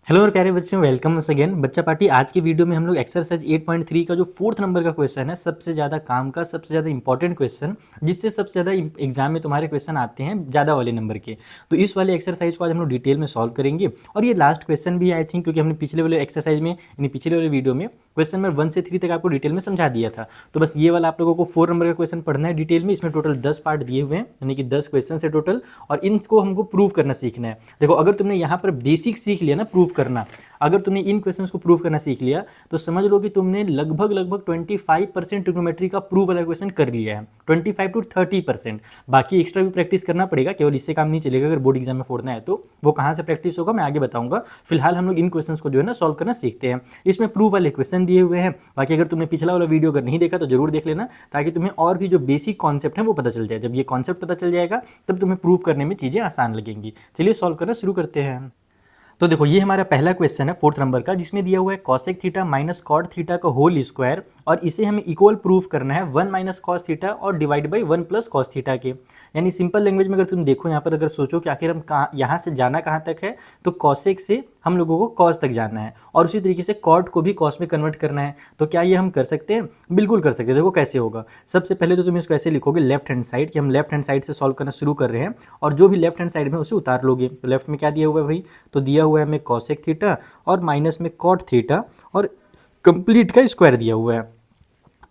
Hello और प्यारे बच्चों, वेलकम वंस अगेन। बच्चा पार्टी आज की वीडियो में हम लोग एक्सरसाइज 8.3 का जो 4th नंबर का क्वेश्चन है, सबसे ज़्यादा काम का, सबसे ज़्यादा इंपॉर्टेंट क्वेश्चन, जिससे सबसे ज़्यादा एग्जाम में तुम्हारे क्वेश्चन आते हैं ज़्यादा वाले नंबर के। तो इस वाले एक्सरसाइज को आज हम लोग डिटेल में सॉल्व करेंगे और ये लास्ट क्वेश्चन भी आई थिंक, क्योंकि हमने पिछले वाले एक्सरसाइज में यानी पिछले वाले वीडियो में क्वेश्चन नंबर 1 से 3 तक आपको डिटेल में समझा दिया था। तो बस ये वाला आप लोगों को 4 नंबर का क्वेश्चन पढ़ना है डिटेल में। इसमें टोटल 10 पार्ट दिए हुए हैं, यानी कि 10 क्वेश्चन है टोटल, और इनको हमको प्रूव करना सीखना है। देखो, अगर तुमने यहाँ पर बेसिक सीख लिया ना प्रूव करना, अगर तुमने इन क्वेश्चंस को प्रूव करना सीख लिया तो समझ लो कि तुमने लगभग 25% ट्रिग्नोमेट्री का प्रूव वाला क्वेश्चन कर लिया है, 25 to 30%। बाकी एक्स्ट्रा भी प्रैक्टिस करना पड़ेगा, केवल इससे काम नहीं चलेगा। अगर बोर्ड एग्जाम में फोड़ना है तो वो कहाँ से प्रैक्टिस होगा मैं आगे बताऊंगा। फिलहाल हम लोग इन क्वेश्चंस को जो है ना सॉल्व करना सीखते हैं। इसमें प्रूव वाले क्वेश्चन दिए हुए हैं। बाकी अगर तुमने पिछला वाला वीडियो अगर नहीं देखा तो जरूर देख लेना, ताकि तुम्हें और भी जो बेसिक कॉन्सेप्ट है वो पता चल जाए। जब ये कॉन्सेप्ट पता चल जाएगा तब तुम्हें प्रूव करने में चीज़ें आसान लगेंगी। चलिए सॉल्व करना शुरू करते हैं। तो देखो, ये हमारा पहला क्वेश्चन है 4th नंबर का, जिसमें दिया हुआ है cosec theta minus cot theta का होल स्क्वायर, और इसे हमें इक्वल प्रूफ करना है 1 माइनस कॉस थीटा और divide by 1 plus cos theta के। यानी सिंपल लैंग्वेज में अगर तुम देखो यहाँ पर, अगर सोचो कि आखिर हम कहाँ यहाँ से जाना कहाँ तक है, तो कॉसेक से हम लोगों को कॉस तक जाना है और उसी तरीके से कॉट को भी कॉस में कन्वर्ट करना है। तो क्या ये हम कर सकते हैं? बिल्कुल कर सकते हैं। देखो कैसे होगा। सबसे पहले तो तुम इसको ऐसे लिखोगे लेफ्ट हैंड साइड, कि हम लेफ्ट हैंड साइड से सॉल्व करना शुरू कर रहे हैं, और जो भी लेफ्ट हैंड साइड में उसे उतार लोगे। तो लेफ्ट में क्या दिया हुआ है भाई? तो दिया हुआ है हमें कॉसेक थीटा और माइनस में कॉट थीटा और कंप्लीट का स्क्वायर दिया हुआ है।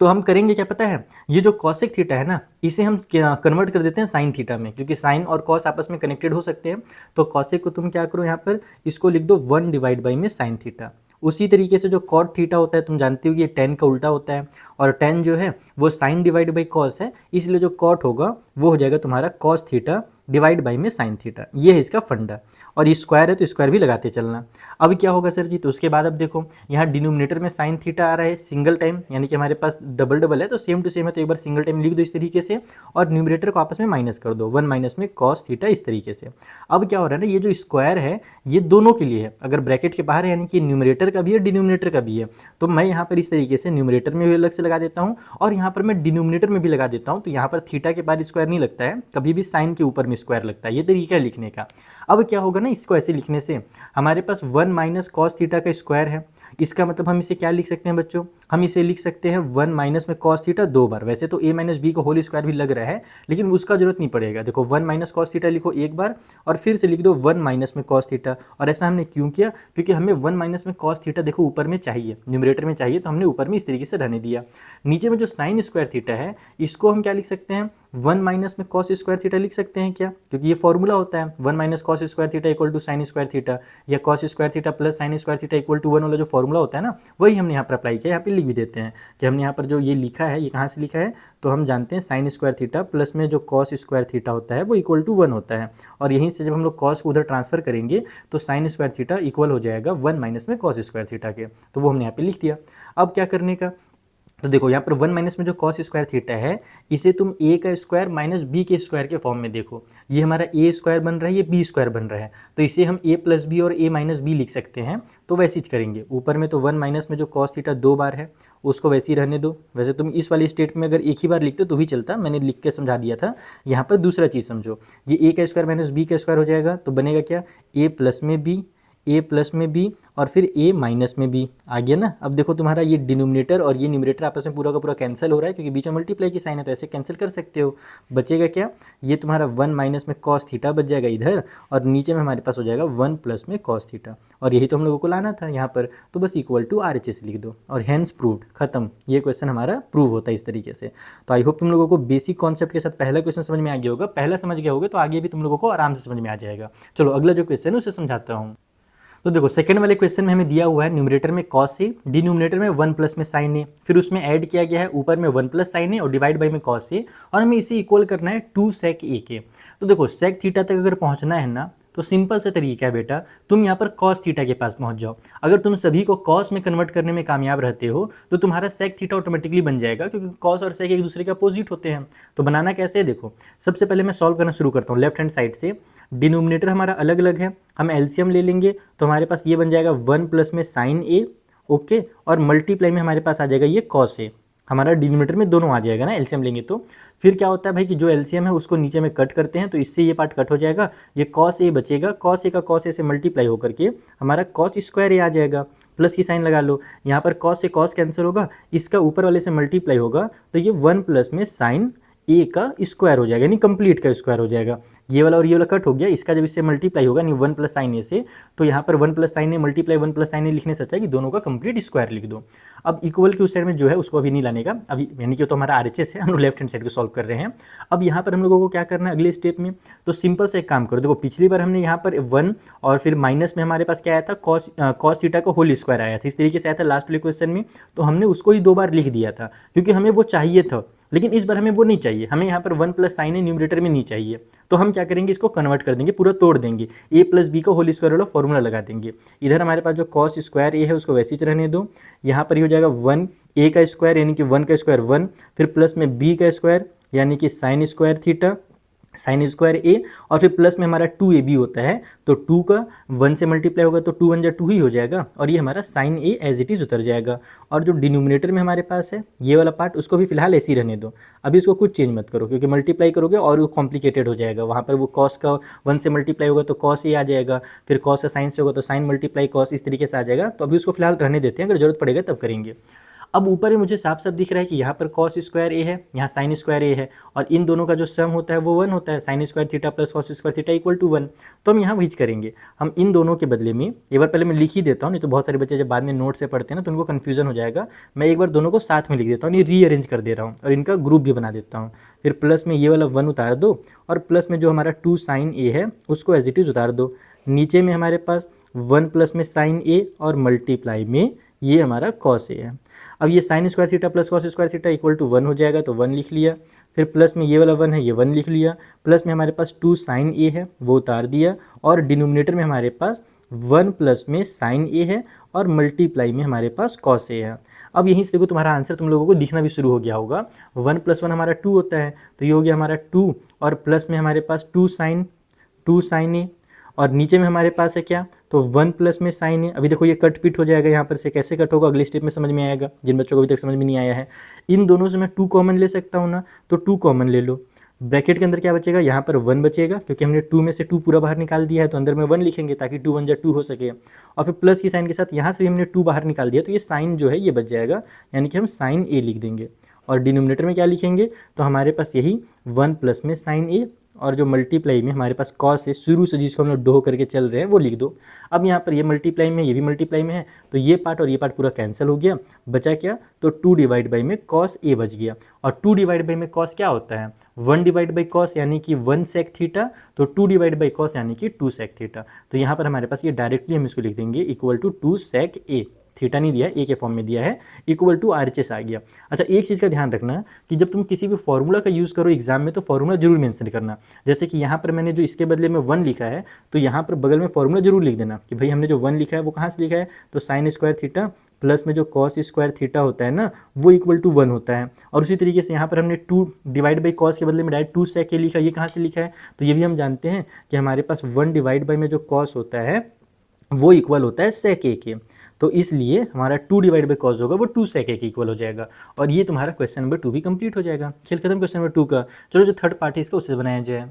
तो हम करेंगे क्या पता है, ये जो कॉसेक थीटा है ना, इसे हम कन्वर्ट कर देते हैं साइन थीटा में, क्योंकि साइन और कॉस आपस में कनेक्टेड हो सकते हैं। तो कॉसेक को तुम क्या करो, यहाँ पर इसको लिख दो 1 डिवाइड बाई में साइन थीटा। उसी तरीके से जो कॉट थीटा होता है, तुम जानते हो कि ये टेन का उल्टा होता है, और टेन जो है वो साइन डिवाइड बाई कॉस है, इसलिए जो कॉट होगा वो हो जाएगा तुम्हारा कॉस थीटा डिवाइड बाई में साइन थीटा। ये है इसका फंडा। और ये स्क्वायर है तो स्क्वायर भी लगाते चलना। अब क्या होगा सर जी? तो उसके बाद अब देखो, यहाँ डिनोमिनेटर में साइन थीटा आ रहा है सिंगल टाइम, यानी कि हमारे पास डबल डबल है तो सेम टू सेम है, तो एक बार सिंगल टाइम लिख दो इस तरीके से, और न्यूमरेटर को आपस में माइनस कर दो, 1 माइनस में कॉस थीटा, इस तरीके से। अब क्या हो रहा है ना, ये जो स्क्वायर है ये दोनों के लिए है, अगर ब्रैकेट के बाहर है, यानी कि न्यूमरेटर का भी है डिनोमिनेटर का भी है। तो मैं यहाँ पर इस तरीके से न्यूमरेटर में भी अलग से लगा देता हूँ और यहाँ पर मैं डिनोमिनेटर में भी लगा देता हूँ। तो यहाँ पर थीटा के बाद स्क्वायर नहीं लगता है, कभी भी साइन के ऊपर में स्क्वायर लगता है। ये तरीका है लिखने का। अब क्या होगा ना, इसको ऐसे लिखने से हमारे पास 1 माइनस कॉस थीटा का स्क्वायर है। इसका मतलब हम इसे क्या लिख सकते हैं बच्चों? हम इसे लिख सकते हैं 1 माइनस में कॉस थीटा 2 बार। वैसे तो a माइनस बी का होल स्क्वायर भी लग रहा है, लेकिन उसका जरूरत नहीं पड़ेगा। देखो 1 माइनस कॉस थीटा लिखो एक बार और फिर से लिख दो 1 माइनस में कॉस थीटा। और ऐसा हमने क्यों किया? क्योंकि हमें 1 माइनस में कॉस थीटा देखो ऊपर में चाहिए, न्यूमरेटर में चाहिए, तो हमने ऊपर में इस तरीके से रहने दिया। नीचे में जो साइन स्क्वायर थीटा है, इसको हम क्या लिख सकते हैं? 1 माइनस में कॉस स्क्वायर थीटा लिख सकते हैं क्या? क्योंकि ये फॉर्मूला होता है 1 minus cos square theta equal to sine square theta, या cos square theta plus sine square theta equal to 1 वाला जो फॉर्मूला होता है ना, वही हमने यहाँ पर अप्लाई किया। यहाँ पे लिख भी देते हैं कि हमने यहाँ पर जो ये लिखा है, ये कहाँ से लिखा है, तो हम जानते हैं साइन स्क्वायर थीटा प्लस में जो कॉस स्क्वायर थीटा होता है वो इक्वल टू 1 होता है। और यहीं से जब हम लोग कॉस को उधर ट्रांसफर करेंगे तो साइन स्क्वायर थीटा इक्वल हो जाएगा 1 माइनस में कॉस स्क्वायर थीटा के। तो वो हमने यहाँ पे लिख दिया। अब क्या करने का, तो देखो यहाँ पर 1 माइनस में जो कॉस स्क्वायर थीटा है, इसे तुम a का स्क्वायर माइनस बी के स्क्वायर के फॉर्म में देखो। ये हमारा a स्क्वायर बन रहा है, ये b स्क्वायर बन रहा है, तो इसे हम a प्लस बी और a माइनस बी लिख सकते हैं। तो वैसे ही करेंगे। ऊपर में तो 1 माइनस में जो कॉस थीटा 2 बार है उसको वैसे ही रहने दो। वैसे तुम इस वाली स्टेट में अगर एक ही बार लिखते तो भी चलता, मैंने लिख के समझा दिया था। यहाँ पर दूसरा चीज़ समझो, ये a का स्क्वायर माइनस बी का स्क्वायर हो जाएगा, तो बनेगा क्या? a प्लस में b, a प्लस में b और फिर a माइनस में b आ गया ना। अब देखो तुम्हारा ये डिनोमिनेटर और ये न्यूमरेटर आपस में पूरा का पूरा कैंसिल हो रहा है, क्योंकि बीच में मल्टीप्लाई की साइन है, तो ऐसे कैंसिल कर सकते हो। बचेगा क्या? ये तुम्हारा 1 माइनस में कॉस थीटा बच जाएगा इधर, और नीचे में हमारे पास हो जाएगा 1 प्लस में कॉस थीटा। और यही तो हम लोगों को लाना था यहाँ पर, तो बस इक्वल टू RHS लिख दो और हैंस प्रूव्ड, खत्म। ये क्वेश्चन हमारा प्रूव होता है इस तरीके से। तो आई होप तुम लोगों को बेसिक कॉन्सेप्ट के साथ पहला क्वेश्चन समझ में आ गया होगा। पहला समझ गया होगा तो आगे भी तुम लोगों को आराम से समझ में आ जाएगा। चलो अगला जो क्वेश्चन है उसे समझाता हूँ। तो देखो सेकंड वाले क्वेश्चन में हमें दिया हुआ है न्यूमरेटर में कॉस ए, डिनोमिनेटर में 1 प्लस में साइन ए, फिर उसमें ऐड किया गया है ऊपर में 1 प्लस साइन ए और डिवाइड बाई में कॉस ए, और हमें इसे इक्वल करना है 2 सेक ए के। तो देखो सेक थीटा तक अगर पहुंचना है ना, तो सिंपल सा तरीका है बेटा, तुम यहाँ पर कॉस थीटा के पास पहुंच जाओ। अगर तुम सभी को कॉस में कन्वर्ट करने में कामयाब रहते हो तो तुम्हारा सेक थीटा ऑटोमेटिकली बन जाएगा, क्योंकि कॉस और सेक एक दूसरे के अपोजिट होते हैं। तो बनाना कैसे है देखो, सबसे पहले मैं सॉल्व करना शुरू करता हूँ लेफ्ट हैंड साइड से। डिनोमिनेटर हमारा अलग अलग है, हम एलसीएम ले लेंगे, तो हमारे पास ये बन जाएगा 1 प्लस में साइन ए, ओके, और मल्टीप्लाई में हमारे पास आ जाएगा ये कॉस ए। हमारा डिनोमिनेटर में दोनों आ जाएगा ना एलसीएम लेंगे तो। फिर क्या होता है भाई कि जो एलसीएम है उसको नीचे में कट करते हैं, तो इससे ये पार्ट कट हो जाएगा, ये कॉस ए बचेगा, कॉस ए का कॉस ए से मल्टीप्लाई होकर के हमारा कॉस स्क्वायर ए आ जाएगा। प्लस की साइन लगा लो, यहाँ पर कॉस से कॉस कैंसिल होगा, इसका ऊपर वाले से मल्टीप्लाई होगा, तो ये 1 प्लस में साइन ए का स्क्वायर हो जाएगा, यानी कंप्लीट का स्क्वायर हो जाएगा। ये वाला और ये वाला कट हो गया, इसका जब इससे मल्टीप्लाई होगा, यानी 1 प्लस साइन ए से, तो यहाँ पर 1 plus sign A multiply 1 plus sign ए लिखने से अच्छा है कि दोनों का कंप्लीट स्क्वायर लिख दो। अब इक्वल के उस साइड में जो है उसको अभी नहीं लाने का, अभी यानी कि तो हमारा RHS है, हम लोग लेफ्ट हैंड साइड को सॉल्व कर रहे हैं। अब यहाँ पर हम लोगों को क्या करना है अगले स्टेप में, तो सिंपल से एक काम करो, देखो पिछली बार हमने यहाँ पर 1 और फिर माइनस में हमारे पास क्या आया था, कॉस थीटा का होल स्क्वायर आया था, इस तरीके से आया था लास्ट वाले क्वेश्चन में, तो हमने उसको ही 2 बार लिख दिया था क्योंकि हमें वो चाहिए था। लेकिन इस बार हमें वो नहीं चाहिए, हमें यहाँ पर 1 प्लस साइन ए न्यूमरेटर में नहीं चाहिए, तो हम क्या करेंगे, इसको कन्वर्ट कर देंगे, पूरा तोड़ देंगे, a प्लस बी का होल स्क्वायर वाला फॉर्मूला लगा देंगे। इधर हमारे पास जो कॉस स्क्वायर ए है उसको वैसे ही रहने दो, यहाँ पर ये हो जाएगा 1 a का स्क्वायर यानी कि 1 का स्क्वायर 1, फिर प्लस में b का स्क्वायर यानी कि sine square theta, sine square A, और फिर प्लस में हमारा 2ab होता है, तो 2 का 1 से मल्टीप्लाई होगा तो 2 1 जा 2 ही हो जाएगा, और ये हमारा sine A as it is उतर जाएगा। और जो डिनोमिनेटर में हमारे पास है ये वाला पार्ट, उसको भी फिलहाल ऐसे ही रहने दो, अभी इसको कुछ चेंज मत करो, क्योंकि मल्टीप्लाई करोगे और वो कॉम्प्लिकेटेड हो जाएगा। वहाँ पर वो कॉस का 1 से मल्टीप्लाई होगा तो कॉस ए आ जाएगा, फिर कॉस का साइन से होगा तो साइन मल्टीप्लाई कॉस, इस तरीके से आ जाएगा। तो अभी उसको फिलहाल रहने देते हैं, अगर जरूरत पड़ेगा तब करेंगे। अब ऊपर में मुझे साफ साफ दिख रहा है कि यहाँ पर कॉस स्क्वायर ए है, यहाँ साइन स्क्वायर ए है, और इन दोनों का जो सम होता है वो 1 होता है, sine square theta plus cos square theta equal to 1। तो हम यहाँ वही करेंगे, हम इन दोनों के बदले में एक बार पहले मैं लिख ही देता हूँ, नहीं तो बहुत सारे बच्चे जब बाद में नोट से पढ़ते हैं ना तो उनको कन्फ्यूजन हो जाएगा। मैं एक बार दोनों को साथ में लिख देता हूँ, ये रीअरेंज कर दे रहा हूँ और इनका ग्रुप भी बना देता हूँ। फिर प्लस में ये वाला 1 उतार दो, और प्लस में जो हमारा 2 साइन ए है उसको एज इट इज़ उतार दो। नीचे में हमारे पास 1 प्लस में साइन ए और मल्टीप्लाई में ये हमारा कॉस ए है। अब ये sine square theta plus cos square theta equal to 1 हो जाएगा, तो 1 लिख लिया। फिर प्लस में ये वाला 1 है, ये 1 लिख लिया। प्लस में हमारे पास 2 साइन ए है, वो उतार दिया, और डिनोमिनेटर में हमारे पास 1 प्लस में साइन ए है और मल्टीप्लाई में हमारे पास कॉस ए है। अब यहीं से देखो तुम्हारा आंसर तुम लोगों को दिखना भी शुरू हो गया होगा। 1 + 1 हमारा 2 होता है, तो ये हो गया हमारा 2, और प्लस में हमारे पास 2 साइन ए, और नीचे में हमारे पास है क्या, तो 1 प्लस में साइन है। अभी देखो ये कट पिट हो जाएगा, यहाँ पर से कैसे कट होगा अगले स्टेप में समझ में आएगा, जिन बच्चों को अभी तक समझ में नहीं आया है। इन दोनों से मैं 2 कॉमन ले सकता हूँ ना, तो 2 कॉमन ले लो। ब्रैकेट के अंदर क्या बचेगा, यहाँ पर 1 बचेगा, क्योंकि हमने 2 में से 2 पूरा बाहर निकाल दिया है, तो अंदर में 1 लिखेंगे ताकि 2 1 जा 2 हो सके। और फिर प्लस की साइन के साथ यहाँ से भी हमने 2 बाहर निकाल दिया, तो ये साइन जो है ये बच जाएगा, यानी कि हम साइन ए लिख देंगे। और डिनोमिनेटर में क्या लिखेंगे, तो हमारे पास यही 1 प्लस में साइन ए, और जो मल्टीप्लाई में हमारे पास कॉस है, शुरू से जिसको हम लोग डो करके चल रहे हैं वो लिख दो। अब यहाँ पर ये मल्टीप्लाई में, ये भी मल्टीप्लाई में है, तो ये पार्ट और ये पार्ट पूरा कैंसिल हो गया, बचा क्या, तो 2 डिवाइड बाई में कॉस ए बच गया। और 2 डिवाइड बाई में कॉस क्या होता है, 1 डिवाइड बाई कॉस यानी कि 1 सेक थीटा, तो 2 डिवाइड बाई कॉस यानी कि 2 सेक थीटा। तो यहाँ पर हमारे पास ये डायरेक्टली हम इसको लिख देंगे equal to 2 sec A, theta नहीं दिया है, ए के फॉर्म में दिया है, इक्वल टू RHS आ गया। अच्छा, एक चीज़ का ध्यान रखना कि जब तुम किसी भी फॉर्मूला का यूज़ करो एग्जाम में, तो फॉर्मूला जरूर मेंशन करना। जैसे कि यहाँ पर मैंने जो इसके बदले में 1 लिखा है, तो यहाँ पर बगल में फॉर्मूला जरूर लिख देना कि भाई हमने जो 1 लिखा है वो कहाँ से लिखा है, तो साइन स्क्वायर थीटा प्लस में जो कॉस स्क्वायर थीटा होता है ना, वो इक्वल टू 1 होता है। और उसी तरीके से यहाँ पर हमने 2 डिवाइड बाई कॉस के बदले में डायरेक्ट 2 सेक ए लिखा, ये कहाँ से लिखा है, तो ये भी हम जानते हैं कि हमारे पास 1 डिवाइड बाई में जो कॉस होता है वो इक्वल होता है सेक ए के, तो इसलिए हमारा 2 डिवाइड बाई कॉस होगा वो 2 सेक ए के इक्वल हो जाएगा। और ये तुम्हारा क्वेश्चन नंबर 2 भी कंप्लीट हो जाएगा। खेल खत्म क्वेश्चन नंबर 2 का। चलो जो थर्ड पार्ट है इसका उससे बनाया जाए।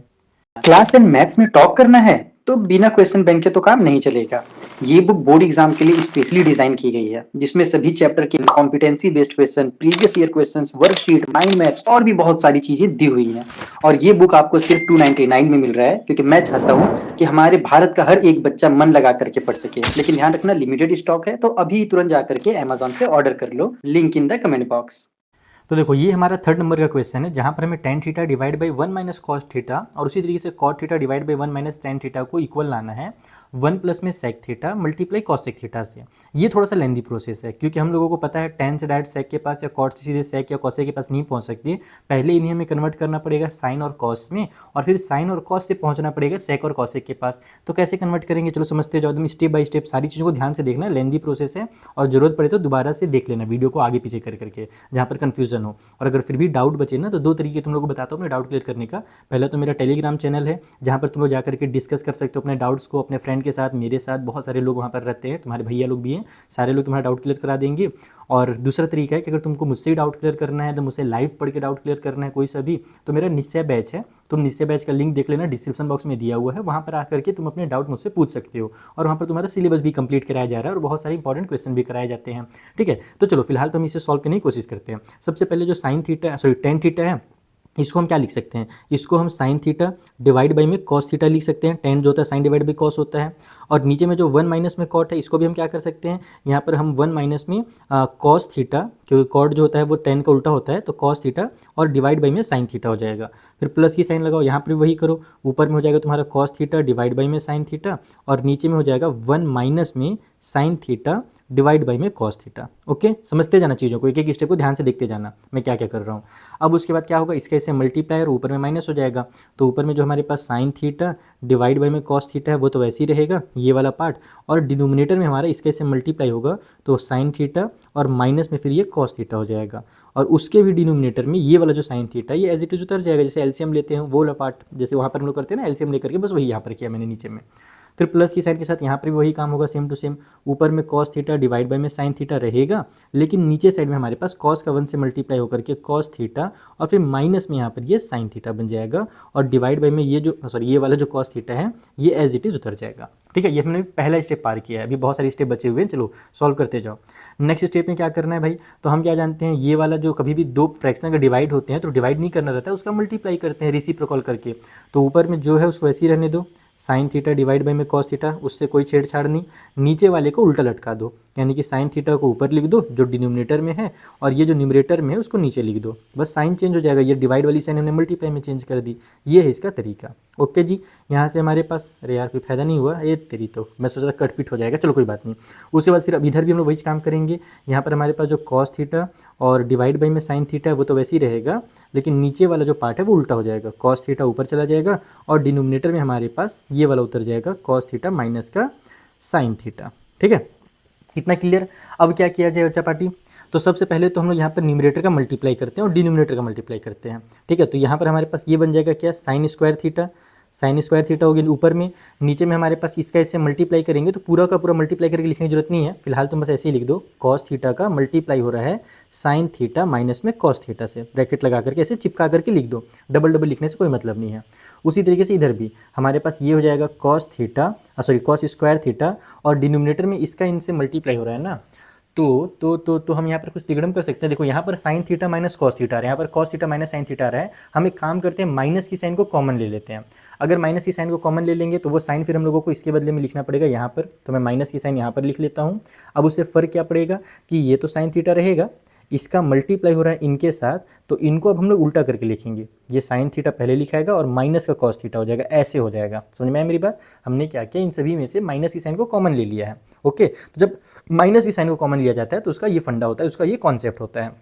क्लास 10 मैथ्स में टॉप करना है तो बिना क्वेश्चन बैंक के तो काम नहीं चलेगा। ये बुक बोर्ड एग्जाम के लिए स्पेशली डिजाइन की गई है, जिसमें सभी चैप्टर के competency based question, previous year questions, worksheet, mind maps और भी बहुत सारी चीजें दी हुई हैं। और ये बुक आपको सिर्फ 299 में मिल रहा है, क्योंकि मैं चाहता हूँ कि हमारे भारत का हर एक बच्चा मन लगा करके पढ़ सके। लेकिन ध्यान रखना लिमिटेड स्टॉक है, तो अभी तुरंत जाकर के अमेजोन से ऑर्डर कर लो, link in the comment box. तो देखो ये हमारा थर्ड नंबर का क्वेश्चन है, जहाँ पर हमें tan theta divide by 1 minus cos theta और उसी तरीके से cot theta divide by 1 minus tan theta को इक्वल लाना है 1 प्लस में sec theta multiply cosec theta से। ये थोड़ा सा लेंदी प्रोसेस है, क्योंकि हम लोगों को पता है tan से डायरेक्ट सेक के पास या कॉट से सीधे सेक या कॉसेक के पास नहीं पहुँच सकती। पहले इन्हें हमें कन्वर्ट करना पड़ेगा साइन और कॉस में, और फिर साइन और कॉस से पहुँचना पड़ेगा सेक और कॉसेक के पास। तो कैसे कन्वर्ट करेंगे, चलो समझते जाओ एकदम स्टेप बाय स्टेप। सारी चीज़ों को ध्यान से देखना, लेंदी प्रोसेस है, और जरूरत पड़े तो दोबारा से देख लेना वीडियो को आगे पीछे कर करके, जहाँ पर कन्फ्यूजन हो। और अगर फिर भी डाउट बचे ना, तो 2 तरीके तुम लोगों को बताता हूँ अपने डाउट क्लियर करने का। पहला तो मेरा टेलीग्राम चैनल है, जहाँ पर तुम लोग जाकर के डिस्कस कर सकते हो अपने डाउट्स को, अपने फ्रेंड के साथ, मेरे साथ, बहुत सारे लोग वहाँ पर रहते हैं, तुम्हारे भैया लोग भी हैं, सारे लोग तुम्हारा डाउट क्लियर करा देंगे। और दूसरा तरीका है कि अगर तुमको मुझसे ही डाउट क्लियर करना है, तो मुझसे लाइव पढ़ के डाउट क्लियर करना है कोई सा भी, तो मेरा निश्चय बैच है, तुम निश्चय बैच का लिंक देख लेना, डिस्क्रिप्शन बॉक्स में दिया हुआ है, वहाँ पर आकर के तुम अपने डाउट मुझसे पूछ सकते हो। और वहाँ पर तुम्हारा सिलेबस भी कंप्लीट कराया जा रहा है और बहुत सारे इंपॉर्टेंट क्वेश्चन भी कराए जाते हैं। ठीक है, तो चलो फिलहाल तो हम इसे सॉल्व करने की कोशिश करते हैं। सबसे पहले जो sine theta sorry tan theta है, इसको हम क्या लिख सकते हैं, इसको हम साइन थीटा डिवाइड बाई में कॉस थीटा लिख सकते हैं। टेन जो होता है साइन डिवाइड बाई कॉस होता है। और नीचे में जो 1 माइनस में कॉट है, इसको भी हम क्या कर सकते हैं, यहाँ पर हम 1 माइनस में कॉस थीटा, क्योंकि कॉट जो होता है वो 10 का उल्टा होता है, तो कॉस थीटा और डिवाइड बाई में साइन थीटा हो जाएगा। फिर प्लस की साइन लगाओ, यहाँ पर वही करो, ऊपर में हो जाएगा तुम्हारा कॉस थीटा डिवाइड बाई में साइन थीटा, और नीचे में हो जाएगा 1 माइनस में साइन थीटा डिवाइड बाई में कॉस थीटा। ओके, समझते जाना चीज़ों को, एक एक स्टेप को ध्यान से देखते जाना मैं क्या क्या कर रहा हूँ। अब उसके बाद क्या होगा, इसका इससे मल्टीप्लाई और ऊपर में माइनस हो जाएगा, तो ऊपर में जो हमारे पास साइन थीटा डिवाइड बाई में कॉस थीटा है वो तो वैसे ही रहेगा, ये वाला पार्ट, और डिनोमिनेटर में हमारा इसके से मल्टीप्लाई होगा तो साइन थीटा और माइनस में फिर ये कॉस थीटा हो जाएगा, और उसके भी डिनोमिनेटर में ये वाला जो साइन थीटा ये एज इट इज उतर जाएगा, जैसे एलसीएम लेते हैं वो वाला पार्ट, जैसे वहाँ पर हम लोग करते हैं ना एलसीएम लेकर के, बस वही यहाँ पर किया मैंने नीचे में। फिर प्लस की साइन के साथ यहाँ पर भी वही काम होगा, सेम टू सेम, ऊपर में कॉस थीटा डिवाइड बाई में साइन थीटा रहेगा, लेकिन नीचे साइड में हमारे पास कॉस का 1 से मल्टीप्लाई होकर के कॉस थीटा, और फिर माइनस में यहाँ पर ये साइन थीटा बन जाएगा, और डिवाइड बाई में ये जो सॉरी ये वाला जो कॉस थीटा है ये एज इट इज उतर जाएगा। ठीक है, ये हमने पहला स्टेप पार किया है, अभी बहुत सारे स्टेप बचे हुए हैं, चलो सॉल्व करते जाओ। नेक्स्ट स्टेप में क्या करना है भाई, तो हम क्या जानते हैं, ये वाला जो कभी भी दो फ्रैक्शन का डिवाइड होते हैं तो डिवाइड नहीं करना रहता है, उसका मल्टीप्लाई करते हैं रेसिप्रोकल करके। तो ऊपर में जो है उसको ऐसे ही रहने दो, साइन थीटा डिवाइड बाई में कॉस थीटा, उससे कोई छेड़छाड़ नहीं, नीचे वाले को उल्टा लटका दो, यानी कि साइन थीटा को ऊपर लिख दो जो डिनोमिनेटर में है, और ये जो न्यूमरेटर में है उसको नीचे लिख दो, बस साइन चेंज हो जाएगा, ये डिवाइड वाली साइन हमने मल्टीप्लाई में चेंज कर दी, ये है इसका तरीका। ओके जी, यहाँ से हमारे पास, अरे यार कोई फायदा नहीं हुआ, ये तेरी तो मैं सोचा था कटपिट हो जाएगा, चलो कोई बात नहीं। उसके बाद फिर अब इधर भी हम लोग वही काम करेंगे, यहाँ पर हमारे पास जो कॉस थीटा और डिवाइड बाई में साइन थीटा है वो तो वैसे ही रहेगा, लेकिन नीचे वाला जो पार्ट है वो उल्टा हो जाएगा, कॉस थीटा ऊपर चला जाएगा और डिनोमिनेटर में हमारे पास ये वाला उतर जाएगा, कॉस थीटा माइनस का साइन थीटा। ठीक है, इतना क्लियर। अब क्या किया जाए बच्चा पार्टी, तो सबसे पहले तो हम लोग यहाँ पर न्यूमरेटर का मल्टीप्लाई करते हैं और डिनोमिनेटर का मल्टीप्लाई करते हैं। ठीक है, तो यहाँ पर हमारे पास ये बन जाएगा क्या, sine square theta, sine square theta हो गया ऊपर में, नीचे में हमारे पास इसका ऐसे मल्टीप्लाई करेंगे तो पूरा का पूरा मल्टीप्लाई करके लिखने की जरूरत नहीं है, फिलहाल तुम बस ऐसे ही लिख दो, कॉस थीटा का मल्टीप्लाई हो रहा है साइन थीटा माइनस में कॉस थीटा से, ब्रैकेट लगा करके ऐसे चिपका करके लिख दो, डबल डबल लिखने से कोई मतलब नहीं है। उसी तरीके से इधर भी हमारे पास ये हो जाएगा cos theta sorry cos square theta, और डिनोमिनेटर में इसका इनसे मल्टीप्लाई हो रहा है ना, तो हम यहाँ पर कुछ तिगड़म कर सकते हैं। देखो यहाँ पर sine theta minus cos theta आ रहा है, यहाँ पर cos theta minus sine theta आ रहा है, हम एक काम करते हैं माइनस की साइन को कॉमन ले लेते हैं। अगर माइनस की साइन को कॉमन ले लेंगे तो वो साइन फिर हम लोगों को इसके बदले में लिखना पड़ेगा यहाँ पर, तो मैं माइनस की साइन यहाँ पर लिख लेता हूँ। अब उससे फ़र्क क्या पड़ेगा कि ये तो साइन थीटा रहेगा, इसका मल्टीप्लाई हो रहा है इनके साथ, तो इनको अब हम लोग उल्टा करके लिखेंगे, ये साइन थीटा पहले लिखाएगा और माइनस का कॉस थीटा हो जाएगा, ऐसे हो जाएगा। समझ में आया मेरी बात, हमने क्या किया, इन सभी में से माइनस की साइन को कॉमन ले लिया है। ओके, तो जब माइनस की साइन को कॉमन लिया जाता है तो उसका ये फंडा होता है, उसका ये कॉन्सेप्ट होता है।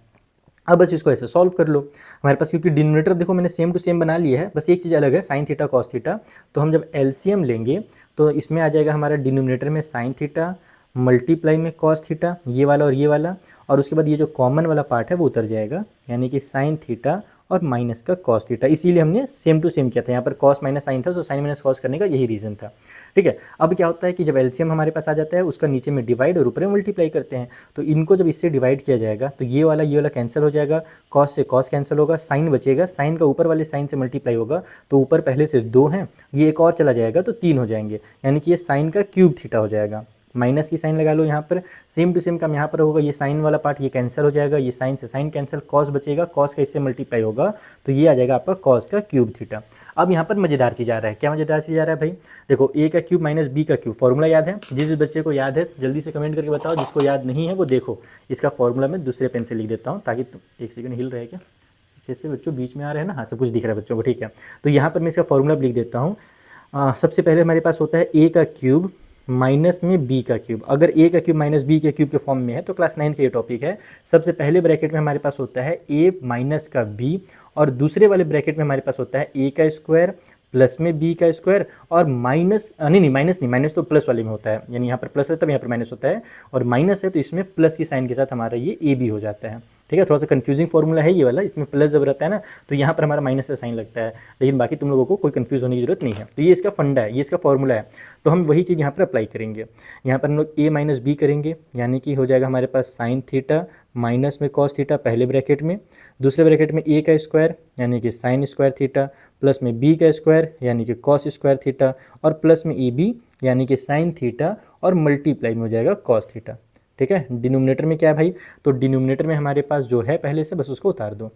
अब बस इसको ऐसे सॉल्व कर लो, हमारे पास क्योंकि डिनोमिनेटर देखो मैंने सेम टू सेम बना लिया है, बस एक चीज़ अलग है, साइन थीटा कॉस थीटा, तो हम जब एलसीएम लेंगे तो इसमें आ जाएगा हमारा डिनोमिनेटर में साइन थीटा मल्टीप्लाई में कॉस थीटा, ये वाला और ये वाला, और उसके बाद ये जो कॉमन वाला पार्ट है वो उतर जाएगा, यानी कि साइन थीटा और माइनस का कॉस थीटा, इसीलिए हमने सेम टू सेम किया था, यहाँ पर कॉस माइनस साइन था, तो साइन माइनस कॉस करने का यही रीज़न था। ठीक है, अब क्या होता है कि जब एलसीएम हमारे पास आ जाता है उसका नीचे में डिवाइड और ऊपर में मल्टीप्लाई करते हैं, तो इनको जब इससे डिवाइड किया जाएगा तो ये वाला कैंसिल हो जाएगा, कॉस से कॉस कैंसिल होगा, साइन बचेगा, साइन का ऊपर वाले साइन से मल्टीप्लाई होगा, तो ऊपर पहले से 2 हैं, ये एक और चला जाएगा तो 3 हो जाएंगे, यानी कि ये साइन का क्यूब थीटा हो जाएगा। माइनस की साइन लगा लो यहाँ पर, सेम टू सेम काम यहाँ पर होगा, ये साइन वाला पार्ट ये कैंसिल हो जाएगा, ये साइन से साइन कैंसिल, कॉस बचेगा, कॉस का इससे मल्टीप्लाई होगा तो ये आ जाएगा आपका कॉस का क्यूब थीटा। अब यहाँ पर मज़ेदार चीज़ आ रहा है, क्या मज़ेदार चीज़ आ रहा है भाई, देखो ए का क्यूब माइनस बी का क्यूब, फॉर्मूला याद है, जिस बच्चे को याद है जल्दी से कमेंट करके बताओ, जिसको याद नहीं है वो देखो, इसका फॉर्मूला मैं दूसरे पेन से लिख देता हूँ ताकि एक सेकंड हिल रहे क्या अच्छे से, बच्चों बीच में आ रहे हैं ना, हाँ सब कुछ दिख रहा है बच्चों को, ठीक है। तो यहाँ पर मैं इसका फॉर्मूला लिख देता हूँ, सबसे पहले हमारे पास होता है ए का क्यूब माइनस में बी का क्यूब, अगर ए का क्यूब माइनस बी के क्यूब के फॉर्म में है तो क्लास 9 का ये टॉपिक है। सबसे पहले ब्रैकेट में हमारे पास होता है ए माइनस का बी, और दूसरे वाले ब्रैकेट में हमारे पास होता है ए का स्क्वायर प्लस में बी का स्क्वायर, और माइनस माइनस तो प्लस वाले में होता है, यानी यहाँ पर प्लस है तब यहाँ पर माइनस होता है, और माइनस है तो इसमें प्लस की साइन के साथ हमारा ये ए बी हो जाता है। ठीक है, थोड़ा सा कंफ्यूजिंग फॉर्मूला है ये वाला, इसमें प्लस जब रहता है ना तो यहाँ पर हमारा माइनस का साइन लगता है, लेकिन बाकी तुम लोगों को कोई कंफ्यूज होने की जरूरत नहीं है। तो ये इसका फंडा है, ये इसका फॉर्मूला है। तो हम वही चीज़ यहाँ पर अप्लाई करेंगे। यहाँ पर हम लोग a माइनस बी करेंगे, यानी कि हो जाएगा हमारे पास साइन थीटा माइनस में कॉस थीटा पहले ब्रैकेट में, दूसरे ब्रैकेट में a का स्क्वायर यानी कि साइन स्क्वायर थीटा, प्लस में b का स्क्वायर यानी कि कॉस स्क्वायर थीटा, और प्लस में ab यानी कि साइन थीटा, और मल्टीप्लाई में हो जाएगा कॉस थीटा। ठीक है, डिनोमिनेटर में क्या है भाई, तो डिनोमिनेटर में हमारे पास जो है पहले से बस उसको उतार दो।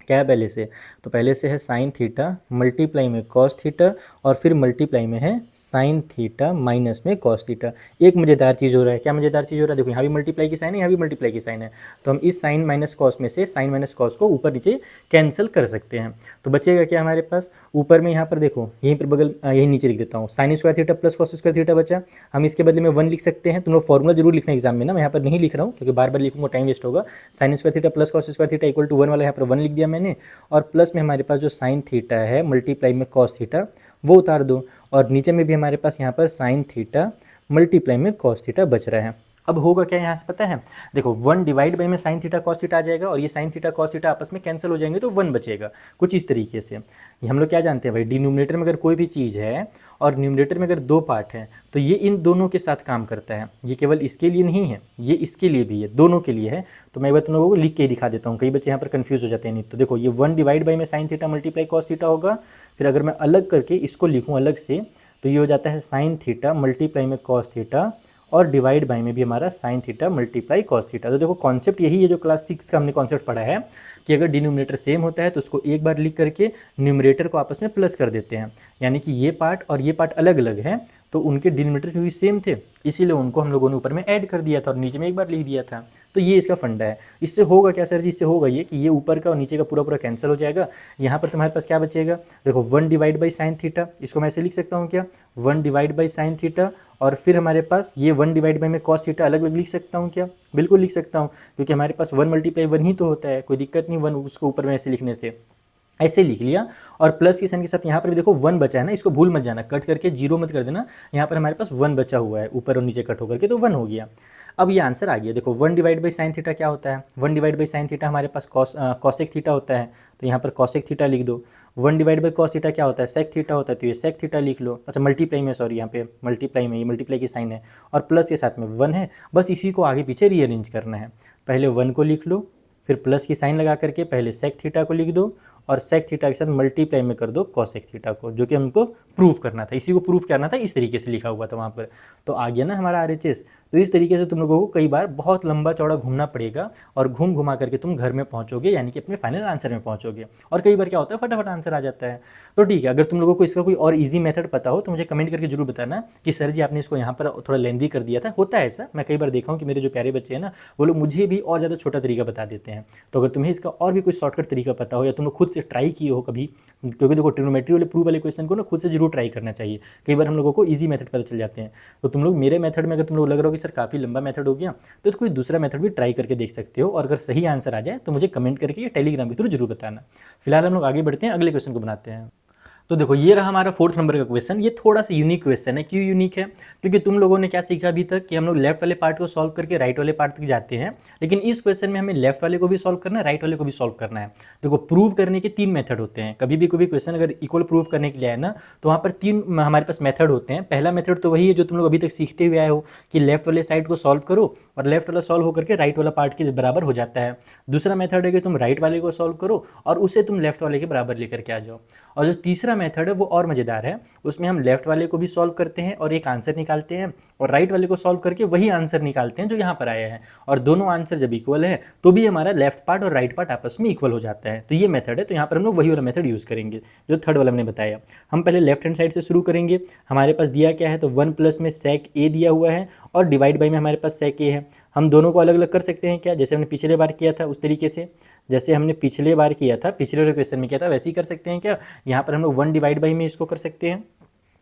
क्या है पहले से, तो पहले से है साइन थीटा मल्टीप्लाई में कॉस थीटा, और फिर मल्टीप्लाई में है साइन थीटा माइनस में कॉस थीटा। एक मज़ेदार चीज़ हो रहा है, क्या मज़ेदार चीज़ हो रहा है, देखो यहाँ भी मल्टीप्लाई की साइन है, यहाँ भी मल्टीप्लाई की साइन है, तो हम इस साइन माइनस कॉस में से साइन माइनस कॉस को ऊपर नीचे कैंसिल कर सकते हैं। तो बचेगा क्या हमारे पास, ऊपर में यहाँ पर देखो यहीं पर बगल यहीं नीचे लिख देता हूँ, sine square theta plus cos square theta बचा। हम इसके बदले में 1 लिख सकते हैं, तुम लोग फॉर्मूला जरूर लिखना एग्जाम में ना, मैं यहाँ पर नहीं लिख रहा हूँ क्योंकि बार बार लिखूंगा टाइम वेस्ट होगा। Sine square theta plus cos square theta equal to 1 वाला यहाँ पर 1 लिख दिया मैंने, और प्लस में हमारे पास जो साइन थीटा है मल्टीप्लाई में कॉस थीटा वो उतार दो, और नीचे में भी हमारे पास यहाँ पर साइन थीटा मल्टीप्लाई में कॉस थीटा बच रहा है। अब होगा क्या यहाँ से पता है, देखो 1 डिवाइड बाई में साइन थीटा कॉस थीटा आ जाएगा, और ये साइन थीटा कॉस थीटा आपस में कैंसिल हो जाएंगे तो 1 बचेगा। कुछ इस तरीके से हम लोग क्या जानते हैं भाई, डिनोमिनेटर में अगर कोई भी चीज़ है और न्यूमरेटर में अगर 2 पार्ट हैं तो ये इन दोनों के साथ काम करता है। ये केवल इसके लिए नहीं है, ये इसके लिए भी है, दोनों के लिए है। तो मैं एक बार तुम लोगों को लिख के ही दिखा देता हूँ, कई बच्चे यहाँ पर कंफ्यूज हो जाते हैं। नहीं तो देखो ये 1 डिवाइड बाई में sine theta multiply cos theta होगा, फिर अगर मैं अलग करके इसको लिखूँ अलग से तो ये हो जाता है साइन थीटा मल्टीप्लाई में कॉस थीटा, और डिवाइड बाई में भी हमारा sine theta multiply cos theta. तो देखो कॉन्सेप्ट यही है जो क्लास 6 का हमने कॉन्सेप्ट पढ़ा है कि अगर डिनोमिनेटर सेम होता है तो उसको एक बार लिख करके न्यूमरेटर को आपस में प्लस कर देते हैं, यानी कि ये पार्ट और ये पार्ट अलग अलग है तो उनके डिनोमिनेटर क्योंकि सेम थे इसीलिए उनको हम लोगों ने ऊपर में ऐड कर दिया था और नीचे में एक बार लिख दिया था। तो ये इसका फंडा है। इससे होगा क्या सर जी, इससे होगा ये कि ये ऊपर का और नीचे का पूरा पूरा कैंसिल हो जाएगा। यहाँ पर तुम्हारे पास क्या बचेगा, देखो 1 डिवाइड बाई साइन थीटा, इसको मैं ऐसे लिख सकता हूँ क्या, 1 डिवाइड बाई साइन थीटा, और फिर हमारे पास ये 1 डिवाइड बाई में कॉस थीटा अलग अलग लिख सकता हूँ क्या, बिल्कुल लिख सकता हूँ, क्योंकि हमारे पास 1 मल्टीप्लाई 1 ही तो होता है, कोई दिक्कत नहीं 1 उसको ऊपर में ऐसे लिखने से। ऐसे लिख लिया, और प्लस के साइन के साथ यहाँ पर भी देखो 1 बचा है ना, इसको भूल मत जाना, कट करके 0 मत कर देना। यहाँ पर हमारे पास 1 बचा हुआ है ऊपर और नीचे कट होकर के, तो 1 हो गया। अब ये आंसर आ गया। देखो 1 डिवाइड बाई साइन थीटा क्या होता है, 1 डिवाइड बाई साइन थीटा हमारे पास कॉसेक थीटा होता है, तो यहाँ पर कॉसेक थीटा लिख दो। 1 डिवाइड बाई कॉस थीटा क्या होता है, सेक थीटा होता है, तो ये सेक थीटा लिख लो। अच्छा मल्टीप्लाई में, सॉरी यहाँ पे मल्टीप्लाई में, ये मल्टीप्लाई की साइन है और प्लस के साथ में 1 है, बस इसी को आगे पीछे रीअरेंज करना है। पहले 1 को लिख लो, फिर प्लस की साइन लगा करके पहले सेक थीटा को लिख दो, और सेक थीटा के साथ मल्टीप्लाई में कर दो कॉसेक थीटा को, जो कि हमको प्रूफ करना था, इसी को प्रूफ करना था, इस तरीके से लिखा हुआ था वहाँ पर। तो आ गया ना हमारा RHS। तो इस तरीके से तुम लोगों को कई बार बहुत लंबा चौड़ा घूमना पड़ेगा और घूम घुमा करके तुम घर में पहुँचोगे, यानी कि अपने फाइनल आंसर में पहुँचोगे। और कई बार क्या होता है फटाफट आंसर आ जाता है। तो ठीक है, अगर तुम लोगों को इसका कोई और ईजी मेथड पता हो तो मुझे कमेंट करके जरूर बताना कि सर जी आपने इसको यहाँ पर थोड़ा लेंदी कर दिया था। होता है ऐसा, मैं कई बार देखा हूँ कि मेरे जो प्यारे बच्चे हैं ना वो लोग मुझे भी और ज़्यादा छोटा तरीका बता देते हैं। तो अगर तुम्हें इसका और भी कोई शॉर्टकट तरीका पता हो या तुम लोग खुद से ट्राई किए हो कभी, क्योंकि देखो ट्रिग्नोमेट्री वाले प्रूफ वाले क्वेश्चन को ना खुद से जरूर ट्राई करना चाहिए। कई बार हम लोगों को इजी मेथड पता चल जाते हैं। तो तुम लोग मेरे मेथड में अगर तुम लोग लग रहा हो कि सर काफ़ी लंबा मेथड हो गया तो कोई दूसरा मेथड भी ट्राई करके देख सकते हो, और अगर सही आंसर आ जाए तो मुझे कमेंट करके या टेलीग्राम के थ्रू जरूर बताना। फिलहाल हम लोग आगे बढ़ते हैं, अगले क्वेश्चन को बनाते हैं। तो देखो ये रहा हमारा 4th नंबर का क्वेश्चन। ये थोड़ा सा यूनिक क्वेश्चन है। क्यों यूनिक है, क्योंकि तुम लोगों ने क्या सीखा अभी तक कि हम लोग लेफ्ट वाले पार्ट को सॉल्व करके राइट वाले पार्ट तक जाते हैं, लेकिन इस क्वेश्चन में हमें लेफ्ट वाले को भी सॉल्व करना है, राइट वाले को भी सॉल्व करना है। देखो प्रूव करने के 3 मेथड होते हैं। कभी भी कोई भी क्वेश्चन अगर इक्वल प्रूव करने के लिए है ना तो वहाँ पर 3 हमारे पास मेथड होते हैं। पहला मेथड तो वही है जो तुम लोग अभी तक सीखते हुए आए हो कि लेफ्ट वाले साइड को सॉल्व करो और लेफ्ट वाला सॉल्व होकर के राइट वाला पार्ट के बराबर हो जाता है। दूसरा मेथड है कि तुम राइट वाले को सॉल्व करो और उसे तुम लेफ्ट वाले के बराबर लेकर के आ जाओ। और जो तीसरा मेथड है वो और मज़ेदार है, उसमें हम लेफ्ट वाले को भी सॉल्व करते हैं और एक आंसर निकालते हैं, और राइट वाले को सॉल्व करके वही आंसर निकालते हैं जो यहाँ पर आया है। और दोनों आंसर जब इक्वल है तो भी हमारा लेफ्ट पार्ट और राइट पार्ट आपस में इक्वल हो जाता है। तो ये मेथड है। तो यहाँ पर हम लोग वही वाला मेथड यूज़ करेंगे जो थर्ड वाला हमने बताया। हम पहले लेफ्ट हैंड साइड से शुरू करेंगे। हमारे पास दिया क्या है, तो 1 प्लस में सेक ए दिया हुआ है और डिवाइड बाई में हमारे पास सेक ए है। हम दोनों को अलग अलग कर सकते हैं क्या, जैसे हमने पिछले बार किया था उस तरीके से, जैसे हमने पिछले बार किया था, पिछले वाले क्वेश्चन में किया था, वैसे ही कर सकते हैं क्या। यहाँ पर हम लोग 1 डिवाइड बाई में इसको कर सकते हैं।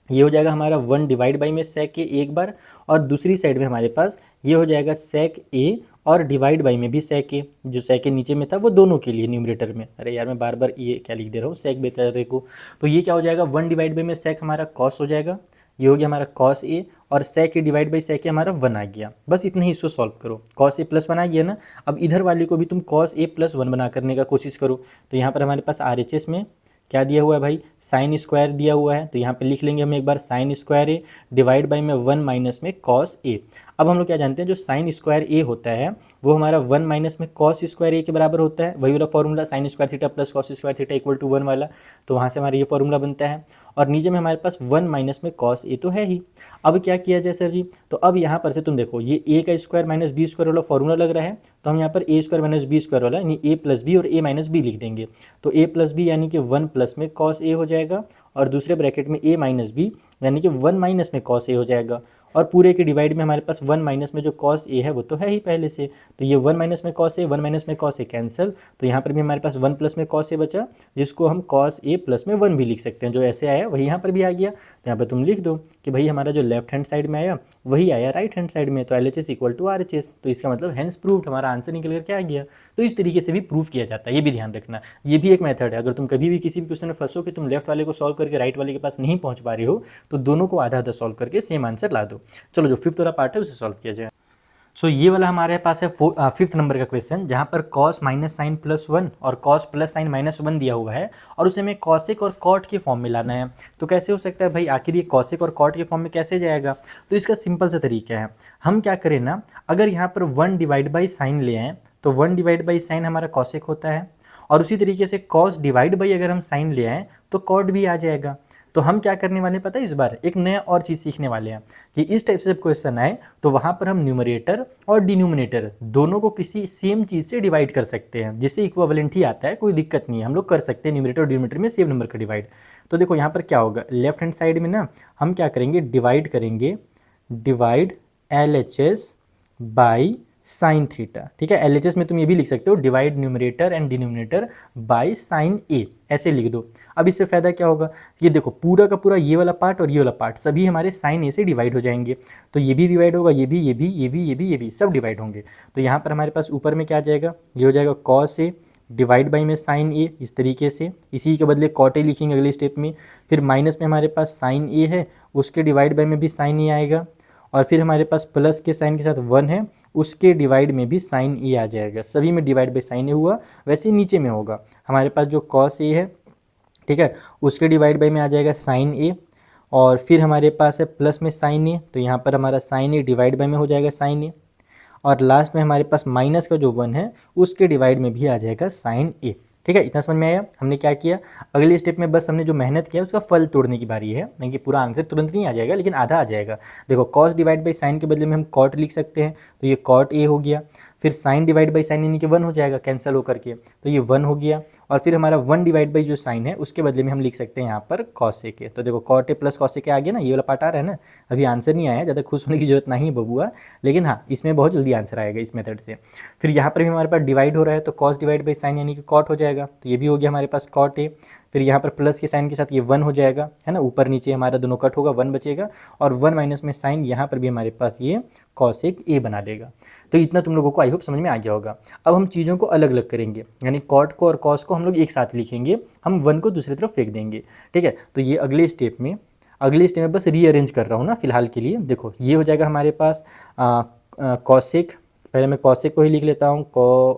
ये हो जाएगा हमारा 1 डिवाइड बाई में सेक ए एक बार, और दूसरी साइड में हमारे पास ये हो जाएगा सेक ए और डिवाइड बाई में भी सेक ए। जो सेक ए नीचे में था वो दोनों के लिए न्यूमरेटर में, अरे यार मैं बार बार ये क्या लिख दे रहा हूँ सेक बेचारे को। तो ये क्या हो जाएगा, 1 डिवाइड बाई में सेक हमारा कॉस हो जाएगा, ये हो गया हमारा कॉस ए, और सेक ए डिवाइड बाई सेक ए हमारा 1 आ गया। बस इतना ही इसको सॉल्व करो। कॉस ए प्लस 1 आ गया ना। अब इधर वाले को भी तुम कॉस ए प्लस 1 बना करने का कोशिश करो। तो यहाँ पर हमारे पास RHS में क्या दिया हुआ है भाई, साइन स्क्वायर दिया हुआ है। तो यहाँ पे लिख लेंगे हम एक बार sine square A divide by में 1 माइनस में कॉस ए। अब हम लोग क्या जानते हैं, जो साइन स्क्वायर ए होता है वो हमारा 1 माइनस में कॉस स्क्वायर ए के बराबर होता है। वही वाला formula sine square theta plus cos square theta equal to 1 वाला। तो वहाँ से हमारा ये फॉर्मूला बनता है। और नीचे में हमारे पास 1 माइनस में कॉस ए तो है ही। अब क्या किया जाए सर जी, तो अब यहाँ पर से तुम देखो ये ए का स्क्वायर माइनस बी स्क्वायर वाला फॉर्मूला लग रहा है। तो हम यहाँ पर ए स्क्वायर माइनस बी स्क्वायर वाला यानी ए प्लस बी और ए माइनस बी लिख देंगे। तो ए प्लस बी यानी कि 1 प्लस में कॉस ए हो जाएगा, और दूसरे ब्रैकेट में ए माइनस बी यानी कि 1 माइनस में कॉस ए हो जाएगा। और पूरे के डिवाइड में हमारे पास 1 माइनस में जो कॉस ए है वो तो है ही पहले से। तो ये 1 माइनस में कॉस ए 1 माइनस में कॉस ए कैंसिल। तो यहाँ पर भी हमारे पास 1 प्लस में कॉस ए बचा, जिसको हम कॉस ए प्लस में 1 भी लिख सकते हैं। जो ऐसे आया वही यहाँ पर भी आ गया। तो यहाँ पर तुम लिख दो कि भाई हमारा जो लेफ्ट हैंड साइड में आया वही आया राइट हैंड साइड में। तो LHS इक्वल टू RHS। तो इसका मतलब हैंस प्रूव्ड, हमारा आंसर निकल कर क्या आ गया। तो इस तरीके से भी प्रूव किया जाता है, ये भी ध्यान रखना। ये भी एक मेथड है। अगर तुम कभी भी किसी भी क्वेश्चन में फंसो कि तुम लेफ्ट वाले को सॉल्व करके राइट वाले के पास नहीं पहुंच पा रहे हो, तो दोनों को आधा आधा सॉल्व करके सेम आंसर ला दो। चलो जो फिफ्थ वाला पार्ट है उसे सॉल्व किया जाए। सो ये वाला हमारे पास है 5th नंबर का क्वेश्चन, जहाँ पर कॉस माइनस साइन प्लस 1 और कॉस प्लस साइन माइनस 1 दिया हुआ है, और उसे हमें कॉसिक और कॉट के फॉर्म में लाना है। तो कैसे हो सकता है भाई, आखिर ये कॉसिक और कॉट के फॉर्म में कैसे जाएगा। तो इसका सिंपल सा तरीका है, हम क्या करें ना, अगर यहाँ पर 1 डिवाइड बाई साइन ले आएँ तो 1 डिवाइड बाई साइन हमारा कॉसिक होता है, और उसी तरीके से कॉस डिवाइड बाई अगर हम साइन ले आएँ तो कॉट भी आ जाएगा। तो हम क्या करने वाले हैं पता है, इस बार एक नया और चीज़ सीखने वाले हैं कि इस टाइप से जब क्वेश्चन आए तो वहाँ पर हम न्यूमरेटर और डिनोमिनेटर दोनों को किसी सेम चीज़ से डिवाइड कर सकते हैं, जिससे इक्विवेलेंट ही आता है, कोई दिक्कत नहीं है, हम लोग कर सकते हैं न्यूमरेटर और डिनोमिनेटर में सेम नंबर का डिवाइड। तो देखो यहाँ पर क्या होगा, लेफ्ट हैंड साइड में ना हम क्या करेंगे, डिवाइड करेंगे, divide LHS by sine theta. ठीक है, LHS में तुम ये भी लिख सकते हो, divide numerator and denominator by sine A, ऐसे लिख दो। अब इससे फ़ायदा क्या होगा, ये देखो पूरा का पूरा ये वाला पार्ट और ये वाला पार्ट सभी हमारे साइन ए से डिवाइड हो जाएंगे। तो ये भी डिवाइड होगा, ये भी, ये भी, ये भी, ये भी, ये भी सब डिवाइड होंगे। तो यहाँ पर हमारे पास ऊपर में क्या आ जाएगा, ये हो जाएगा कॉस ए डिवाइड बाई में साइन ए, इस तरीके से। इसी के बदले कॉट ए लिखेंगे अगले स्टेप में। फिर माइनस में हमारे पास साइन ए है, उसके डिवाइड बाई में भी साइन ए आएगा, और फिर हमारे पास प्लस के साइन के साथ 1 है, उसके डिवाइड में भी साइन ए आ जाएगा। सभी में डिवाइड बाई साइन ए हुआ, वैसे ही नीचे में होगा हमारे पास जो कॉस ए है, ठीक है, उसके डिवाइड बाई में आ जाएगा साइन ए, और फिर हमारे पास है प्लस में साइन ए, तो यहाँ पर हमारा साइन ए डिवाइड बाई में हो जाएगा साइन ए, और लास्ट में हमारे पास माइनस का जो 1 है उसके डिवाइड में भी आ जाएगा साइन ए। ठीक है, इतना समझ में आया। हमने क्या किया, अगले स्टेप में बस हमने जो मेहनत किया उसका फल तोड़ने की बारी है। नहीं कि पूरा आंसर तुरंत नहीं आ जाएगा, लेकिन आधा आ जाएगा। देखो कॉस डिवाइड बाई साइन के बदले में हम कॉट लिख सकते हैं, तो ये कॉट ए हो गया। फिर साइन डिवाइड बाई साइन यानी कि 1 हो जाएगा कैंसिल होकर के, तो ये 1 हो गया। और फिर हमारा 1 डिवाइड बाई जो साइन है उसके बदले में हम लिख सकते हैं यहाँ पर कॉस ए के। तो देखो cot A plus cos A के आ गया ना, ये वाला पार्ट आ रहा है ना। अभी आंसर नहीं आया, ज़्यादा खुश होने की जरूरत नहीं है बबुआ, लेकिन हाँ इसमें बहुत जल्दी आंसर आएगा इस मेथड से। फिर यहाँ पर भी हमारे पास डिवाइड हो रहा है, तो कॉस डिवाइड बाई साइन यानी कि कॉट हो जाएगा, तो ये भी हो गया हमारे पास कॉट ए। फिर यहाँ पर प्लस के साइन के साथ ये 1 हो जाएगा, है ना, ऊपर नीचे हमारा दोनों कट होगा, 1 बचेगा, और 1 माइनस में साइन यहाँ पर भी हमारे पास ये कॉसेक ए बना देगा। तो इतना तुम लोगों को आई होप समझ में आ गया होगा। अब हम चीज़ों को अलग अलग करेंगे, यानी कॉट को और कॉस को हम लोग एक साथ लिखेंगे, हम 1 को दूसरी तरफ फेंक देंगे। ठीक है, तो ये अगले स्टेप में बस रीअरेंज कर रहा हूँ ना फिलहाल के लिए। देखो ये हो जाएगा हमारे पास कॉसेक, पहले मैं कॉसेक को ही लिख लेता हूँ,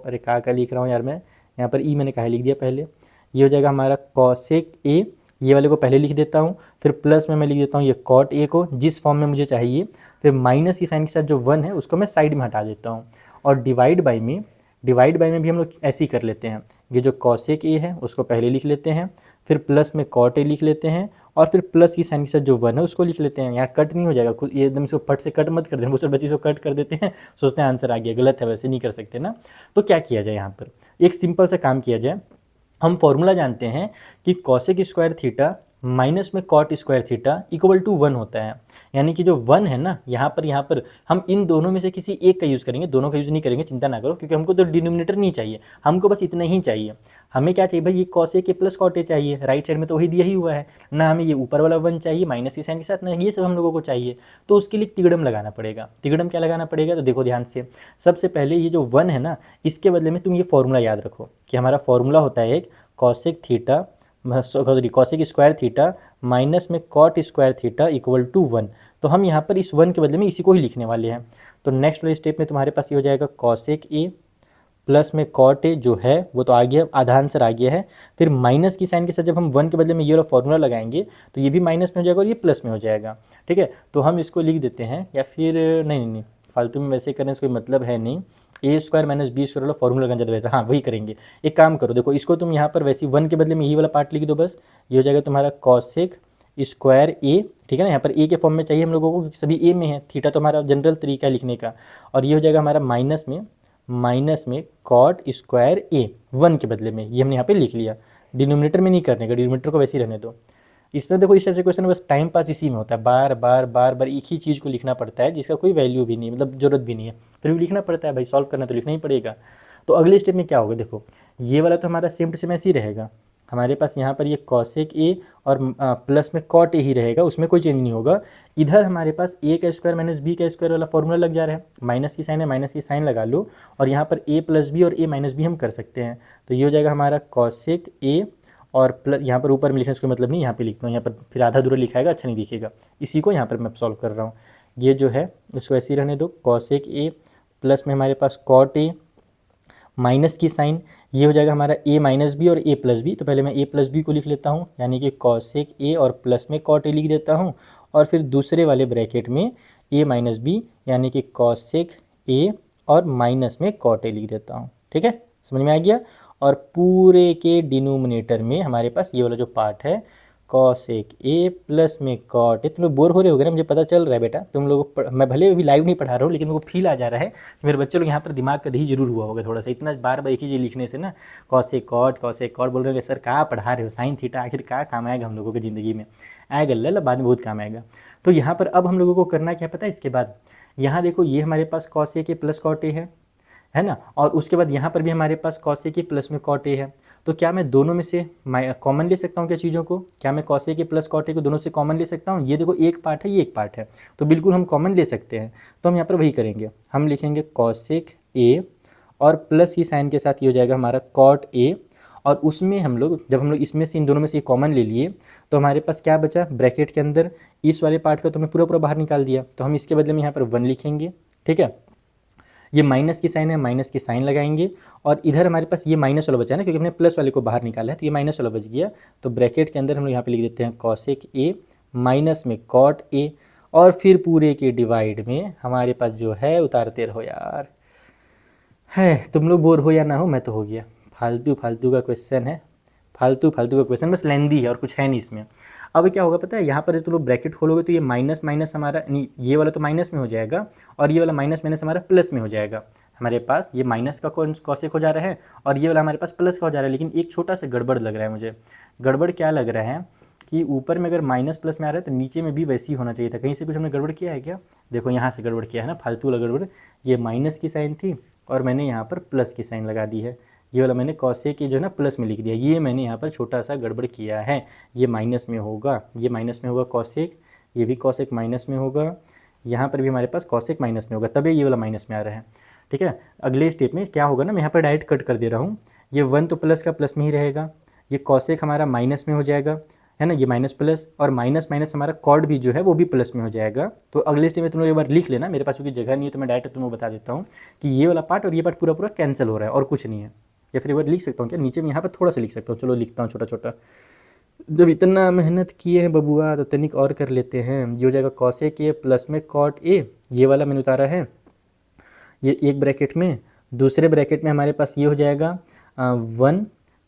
अरे का लिख रहा हूँ यार मैं, यहाँ पर ई मैंने कहा लिख दिया पहले। ये हो जाएगा हमारा कॉसेक ए, ये वाले को पहले लिख देता हूँ, फिर प्लस में मैं लिख देता हूँ ये कॉट ए को जिस फॉर्म में मुझे चाहिए, फिर माइनस की साइन के साथ जो 1 है उसको मैं साइड में हटा देता हूँ, और डिवाइड बाई में भी हम लोग ऐसे ही कर लेते हैं। ये जो कॉसेक ए है उसको पहले लिख लेते हैं, फिर प्लस में कॉट ए लिख लेते हैं, और फिर प्लस की साइन के साथ जो 1 है उसको लिख लेते हैं। यहाँ कट नहीं हो जाएगा, ये एकदम इसको फट से कट मत कर दें, बहुत सारे बच्चे इसको कट कर देते हैं, सोचते हैं आंसर आ गया, गलत है, वैसे नहीं कर सकते ना। तो क्या किया जाए, यहाँ पर एक सिंपल सा काम किया जाए। हम फॉर्मूला जानते हैं कि कॉसेक स्क्वायर थीटा माइनस में cot square theta equal to 1 होता है, यानी कि जो 1 है ना यहाँ पर हम इन दोनों में से किसी एक का यूज़ करेंगे, दोनों का यूज़ नहीं करेंगे, चिंता ना करो, क्योंकि हमको तो डिनोमिनेटर नहीं चाहिए, हमको बस इतना ही चाहिए। हमें क्या चाहिए भाई, ये cosec A plus cot a चाहिए, राइट साइड में तो वही दिया ही हुआ है ना, हमें ये ऊपर वाला 1 चाहिए माइनस की साइन के साथ ना, ये सब हम लोगों को चाहिए। तो उसके लिए तिगड़म लगाना पड़ेगा। तिगड़म क्या लगाना पड़ेगा, तो देखो ध्यान से, सबसे पहले ये जो 1 है ना इसके बदले में तुम ये फॉर्मूला याद रखो कि हमारा फॉर्मूला होता है एक cosec theta sorry cosec square theta minus में cot square theta equal to 1। तो हम यहाँ पर इस 1 के बदले में इसी को ही लिखने वाले हैं। तो नेक्स्ट वाले स्टेप में तुम्हारे पास ये हो जाएगा कॉसेक ए प्लस में कॉट ए जो है वो तो आ गया, आधा आंसर आ गया है। फिर माइनस की साइन के साथ जब हम 1 के बदले में ये वाला फॉर्मूला लगाएंगे तो ये भी माइनस में हो जाएगा और ये प्लस में हो जाएगा। ठीक है, तो हम इसको लिख देते हैं, या फिर नहीं, फालतू में वैसे करने से कोई मतलब है नहीं। ए स्क्वायर माइनस बी स्क्वायर वाला फॉर्मूला लगाना ज़्यादा बेहतर, हाँ वही करेंगे। एक काम करो, देखो इसको तुम यहाँ पर वैसे 1 के बदले में ये वाला पार्ट लिख दो बस। ये हो जाएगा तुम्हारा कॉसेक स्क्वायर ए, ठीक है ना, यहाँ पर ए के फॉर्म में चाहिए हम लोगों को क्योंकि सभी ए में है, थीटा तो हमारा जनरल तरीका है लिखने का। और ये हो जाएगा हमारा माइनस में कॉट स्क्वायर ए 1 के बदले में, ये हमने यहाँ पे लिख लिया। डिनोमिनेटर में नहीं करने का, डिनोमिनेटर को वैसे ही रहने दो। इसमें देखो इस टाइप से क्वेश्चन बस टाइम पास इसी में होता है, बार बार एक ही चीज़ को लिखना पड़ता है जिसका कोई वैल्यू भी नहीं, मतलब जरूरत भी नहीं है, फिर भी लिखना पड़ता है भाई, सॉल्व करना तो लिखना ही पड़ेगा। तो अगले स्टेप में क्या होगा, देखो ये वाला तो हमारा सेम टू सेम ऐसे ही रहेगा। हमारे पास यहाँ पर ये कॉसेक ए और प्लस में कॉट ए ही रहेगा, उसमें कोई चेंज नहीं होगा। इधर हमारे पास ए का स्क्वायर माइनस बी का स्क्वायर वाला फॉर्मूला लग जा रहा है, माइनस की साइन है माइनस की साइन लगा लो, और यहाँ पर ए प्लस बी और ए माइनस बी हम कर सकते हैं। तो ये हो जाएगा हमारा कॉसेक ए और प्लस, यहाँ पर ऊपर में लिखने से कोई मतलब नहीं, यहाँ पे लिखता हूँ, यहाँ पर फिर आधा अधूरा लिखाएगा अच्छा नहीं दिखेगा, इसी को यहाँ पर मैं सॉल्व कर रहा हूँ। ये जो है उसको ऐसे ही रहने दो, कॉसेक ए प्लस में हमारे पास कॉट ए माइनस की साइन, ये हो जाएगा हमारा ए माइनस बी और ए प्लस बी। तो पहले मैं ए प्लस बी को लिख लेता हूँ, यानी कि कॉसेक ए और प्लस में कॉट ए लिख देता हूँ, और फिर दूसरे वाले ब्रैकेट में ए माइनस बी यानी कि कॉसेक ए और माइनस में कॉट ए लिख देता हूँ। ठीक है, समझ में आ गया। और पूरे के डिनोमिनेटर में हमारे पास ये वाला जो पार्ट है कॉसेक ए प्लस में कॉट ए। तुम लोग बोर हो रहे होगे ना, मुझे पता चल रहा है बेटा, तुम लोग मैं भले अभी लाइव नहीं पढ़ा रहा हूँ लेकिन मेरे को फील आ जा रहा है, मेरे बच्चे लोग यहाँ पर दिमाग का दही जरूर हुआ होगा थोड़ा सा, इतना बार एक ही चीज़ लिखने से ना, कॉसेक कॉट बोल रहे हो सर कहाँ पढ़ा रहे हो, साइन थीटा आखिर कहाँ काम आएगा हम लोगों की ज़िंदगी में, आएगा लल्ला बाद में बहुत काम आएगा। तो यहाँ पर अब हम लोगों को करना क्या पता है, इसके बाद यहाँ देखो ये हमारे पास cosec A plus cot A है ना, और उसके बाद यहाँ पर भी हमारे पास कॉसेक ए प्लस में कॉट ए है। तो क्या मैं दोनों में से कॉमन ले सकता हूँ क्या चीज़ों को, क्या मैं cosec A plus cot a को दोनों से कॉमन ले सकता हूँ। ये देखो एक पार्ट है ये एक पार्ट है, तो बिल्कुल हम कॉमन ले सकते हैं। तो हम यहाँ पर वही करेंगे, हम लिखेंगे कॉसेक ए और प्लस की साइन के साथ ये हो जाएगा हमारा कॉट ए, और उसमें हम लोग जब हम लोग इसमें से इन दोनों में से कॉमन ले लिए तो हमारे पास क्या बचा, ब्रैकेट के अंदर इस वाले पार्ट का तो हमने पूरा बाहर निकाल दिया, तो हम इसके बदले में यहाँ पर 1 लिखेंगे। ठीक है, ये माइनस की साइन है, माइनस की साइन लगाएंगे, और इधर हमारे पास ये माइनस वाला बचा है ना, क्योंकि हमने प्लस वाले को बाहर निकाला है, तो ये माइनस वाला बच गया। तो ब्रैकेट के अंदर हम लोग यहाँ पे लिख देते हैं कॉसेक ए माइनस में कॉट ए, और फिर पूरे के डिवाइड में हमारे पास जो है, उतारते रहो यार, है तुम लोग बोर हो या ना हो, मैं तो हो गया। फालतू का क्वेश्चन है, फालतू का क्वेश्चन, बस लेंदी है और कुछ है नहीं इसमें। अब क्या होगा पता है, यहाँ पर तुम लोग ब्रैकेट खोलोगे तो ये माइनस हमारा नहीं, ये वाला तो माइनस में हो जाएगा, और ये वाला माइनस हमारा प्लस में हो जाएगा। हमारे पास ये माइनस का कॉसेक हो जा रहा है और ये वाला हमारे पास प्लस का हो जा रहा है, लेकिन एक छोटा सा गड़बड़ लग रहा है मुझे। गड़बड़ क्या लग रहा है कि ऊपर में अगर माइनस प्लस में आ रहा है तो नीचे में भी वैसे ही होना चाहिए था, कहीं से कुछ हमने गड़बड़ किया है क्या। देखो यहाँ से गड़बड़ किया है ना, फालतू वाला गड़बड़। ये माइनस की साइन थी और मैंने यहाँ पर प्लस की साइन लगा दी है, ये वाला मैंने कॉसेक की जो है ना प्लस में लिख दिया, ये मैंने यहाँ पर छोटा सा गड़बड़ किया है। ये माइनस में होगा, ये माइनस में होगा कॉसेक, ये भी कॉसेक माइनस में होगा, यहाँ पर भी हमारे पास कॉसेक माइनस में होगा, तभी ये वाला माइनस में आ रहा है। ठीक है, अगले स्टेप में क्या होगा ना, मैं यहाँ पर डायरेक्ट कट कर दे रहा हूँ, ये 1 तो प्लस का प्लस में ही रहेगा, ये कॉसेक हमारा माइनस में हो जाएगा, है ना, ये माइनस प्लस, और माइनस हमारा कॉड भी जो है वो भी प्लस में हो जाएगा। तो अगले स्टेप में तुम लोग एक बार लिख लेना, मेरे पास क्योंकि जगह नहीं है तो मैं डायरेक्ट तुमको बता देता हूँ कि ये वाला पार्ट और ये पार्ट पूरा कैंसिल हो रहा है और कुछ नहीं है। या फिर एक बार लिख सकता हूँ क्या नीचे में, यहाँ पर थोड़ा सा लिख सकता हूँ, चलो लिखता हूँ छोटा, जब इतना मेहनत किए हैं बबुआ तो तनिक और कर लेते हैं। ये हो जाएगा कॉसेक ए प्लस में कॉट ए, ये वाला मैंने उतारा है, ये एक ब्रैकेट में, दूसरे ब्रैकेट में हमारे पास ये हो जाएगा 1,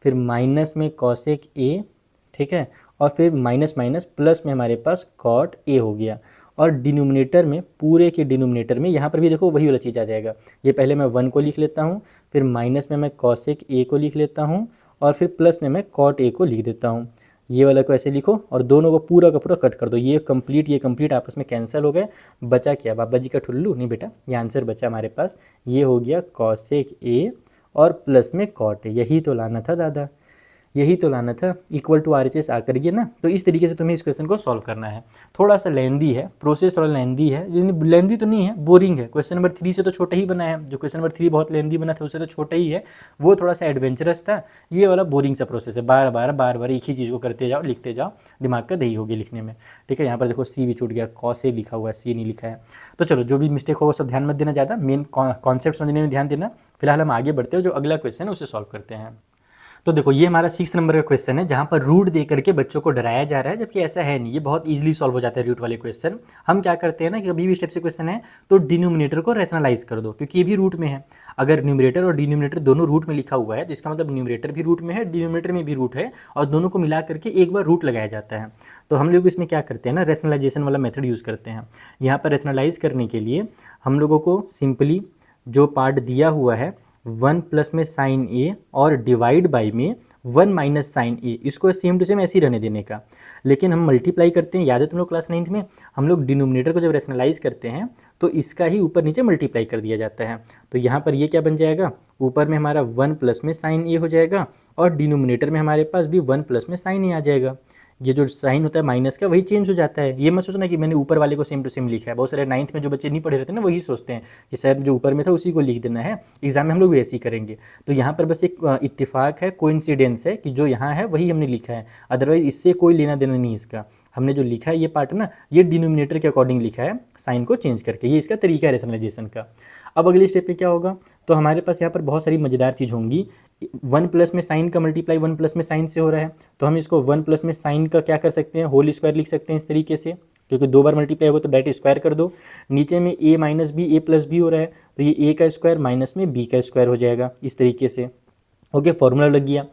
फिर माइनस में कॉसेक ए, ठीक है, और फिर माइनस प्लस में हमारे पास कॉट ए हो गया। और डिनोमिनेटर में, पूरे के डिनोमिनेटर में यहाँ पर भी देखो वही वाला चीज़ आ जाएगा। ये पहले मैं 1 को लिख लेता हूँ, फिर माइनस में मैं कॉसेक ए को लिख लेता हूँ, और फिर प्लस में मैं कॉट ए को लिख देता हूँ। ये वाला को ऐसे लिखो और दोनों को पूरा का पूरा कट कर दो, ये कंप्लीट आपस में कैंसिल हो गए। बचा क्या, बाबा जी का ठुल्लू नहीं बेटा, ये आंसर बचा हमारे पास, ये हो गया कॉसेक ए और प्लस में कॉट ए, यही तो लाना था दादा, यही तो लाना था, इक्वल टू RHS आकर के ना। तो इस तरीके से तुम्हें इस क्वेश्चन को सॉल्व करना है। थोड़ा सा लेंदी है, प्रोसेस थोड़ा लेंदी है, लेंदी तो नहीं है, बोरिंग है। क्वेश्चन नंबर 3 से तो छोटा ही बना है, जो क्वेश्चन नंबर 3 बहुत लेंदी बना था उससे तो छोटा ही है, वो थोड़ा सा एडवेंचरस था। ये वाला बोरिंग सा प्रोसेस है, बार बार एक ही चीज़ को करते जाओ, लिखते जाओ, दिमाग का दही होगी लिखने में। ठीक है, यहाँ पर देखो सी भी छूट गया, कॉस ए लिखा हुआ है, सी नहीं लिखा है। तो चलो जो भी मिस्टेक हो वो सब ध्यान मत देना ज़्यादा, मेन कॉन्सेप्ट समझने में ध्यान देना। फिलहाल हम आगे बढ़ते हैं, जो अगला क्वेश्चन है उसे सॉल्व करते हैं। तो देखो ये हमारा 6 नंबर का क्वेश्चन है, जहाँ पर रूट दे करके बच्चों को डराया जा रहा है, जबकि ऐसा है नहीं, ये बहुत इजीली सॉल्व हो जाता है रूट वाले क्वेश्चन। हम क्या करते हैं ना कि कभी भी स्टेप से क्वेश्चन है तो डिनोमिनेटर को रैशनलाइज कर दो, क्योंकि ये भी रूट में है। अगर न्यूमरेटर और डिनोमिनेटर दोनों रूट में लिखा हुआ है तो इसका मतलब न्यूमरेटर भी रूट में है, डिनोमिनेटर में भी रूट है, और दोनों को मिला करके एक बार रूट लगाया जाता है। तो हम लोग इसमें क्या करते हैं ना, रैशनलाइजेशन वाला मेथड यूज़ करते हैं। यहाँ पर रैशनलाइज करने के लिए हम लोगों को सिंपली जो पार्ट दिया हुआ है 1 प्लस में साइन ए और डिवाइड बाई में 1 माइनस साइन ए, इसको सेम टू सेम ऐसे ही रहने देने का। लेकिन हम मल्टीप्लाई करते हैं, याद है तुम लोग क्लास 9th में, हम लोग डिनोमिनेटर को जब रैशनलाइज करते हैं तो इसका ही ऊपर नीचे मल्टीप्लाई कर दिया जाता है। तो यहाँ पर ये क्या बन जाएगा, ऊपर में हमारा 1 प्लस में साइन ए हो जाएगा, और डिनोमिनेटर में हमारे पास भी 1 प्लस में साइन ए आ जाएगा। ये जो साइन होता है माइनस का, वही चेंज हो जाता है। ये मत सोचना कि मैंने ऊपर वाले को सेम टू सेम लिखा है। बहुत सारे 9th में जो बच्चे नहीं पढ़े रहते हैं ना, वही सोचते हैं कि शायद जो ऊपर में था उसी को लिख देना है, एग्जाम में हम लोग भी ऐसे ही करेंगे। तो यहाँ पर बस एक इत्तेफाक है, कोइंसिडेंस है कि जो यहाँ है वही हमने लिखा है, अदरवाइज इससे कोई लेना देना नहीं इसका। हमने जो लिखा है ये पार्ट ना, ये डिनोमिनेटर के अकॉर्डिंग लिखा है, साइन को चेंज करके। ये इसका तरीका है रैशनलाइजेशन का। अब अगले स्टेप पे क्या होगा, तो हमारे पास यहाँ पर बहुत सारी मज़ेदार चीज़ होंगी। 1 प्लस में साइन का मल्टीप्लाई 1 प्लस में साइन से हो रहा है, तो हम इसको 1 प्लस में साइन का क्या कर सकते हैं, होल स्क्वायर लिख सकते हैं इस तरीके से, क्योंकि 2 बार मल्टीप्लाई होगा तो डायरेक्ट स्क्वायर कर दो। नीचे में a minus b a plus b हो रहा है, तो ये a का स्क्वायर माइनस में b का स्क्वायर हो जाएगा इस तरीके से। ओके, फॉर्मूला लग गया।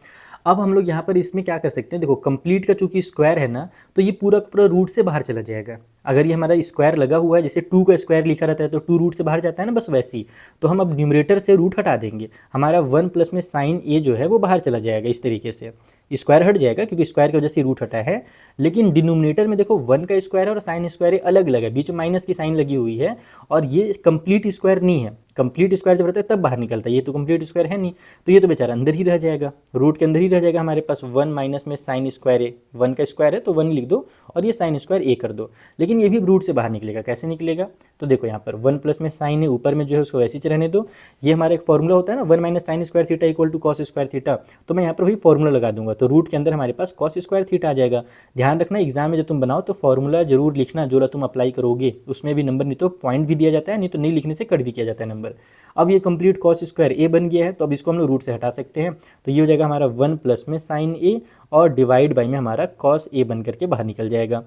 अब हम लोग यहाँ पर इसमें क्या कर सकते हैं, देखो कंप्लीट का चूंकि स्क्वायर है ना, तो ये पूरा पूरा रूट से बाहर चला जाएगा। अगर ये हमारा स्क्वायर लगा हुआ है, जैसे 2 का स्क्वायर लिखा रहता है तो 2 रूट से बाहर जाता है ना, बस वैसे ही। तो हम अब न्यूमरेटर से रूट हटा देंगे, हमारा 1 प्लस में साइन ए जो है वो बाहर चला जाएगा इस तरीके से, स्क्वायर हट जाएगा क्योंकि स्क्वायर की वजह से रूट हटा है। लेकिन डिनोमिनेटर में देखो 1 का स्क्वायर है और साइन स्क्वायर अलग अलग है, बीच में माइनस की साइन लगी हुई है, और ये कंप्लीट स्क्वायर नहीं है। कंप्लीट स्क्वायर जब रहता है तब बाहर निकलता है, ये तो कंप्लीट स्क्वायर है नहीं, तो ये तो बेचारा अंदर ही रह जाएगा, रूट के अंदर ही रह जाएगा। हमारे पास 1 माइनस में साइन स्क्वायर ए, 1 का स्क्वायर है तो 1 लिख दो और ये साइन स्क्वायर ए कर दो। लेकिन ये भी रूट से बाहर निकलेगा, कैसे निकलेगा, तो देखो यहाँ पर 1 प्लस में साइन ए ऊपर में जो है उसको वैसे ही रहने दो। ये हमारा एक फॉर्मूला होता है ना, 1 minus sine square theta equal to cos square theta, तो मैं यहाँ पर वही फॉर्मूला लगा दूंगा, तो रूट के अंदर हमारे पास कॉस स्क्वायर थीटा आ जाएगा। ध्यान रखना एग्जाम में जब तुम बनाओ तो फॉर्मूला जरूर लिखना, जो तुम अप्लाई करोगे उसमें भी नंबर नहीं तो पॉइंट भी दिया जाता है, नहीं तो नहीं लिखने से कट भी किया जाता है नंबर। अब ये कंप्लीट कॉस स्क्वायर ए बन गया है, तो अब इसको हम लोग रूट से हटा सकते हैं, तो ये हो जाएगा हमारा 1 प्लस में साइन ए और डिवाइड बाई में हमारा कॉस ए बन करके बाहर निकल जाएगा।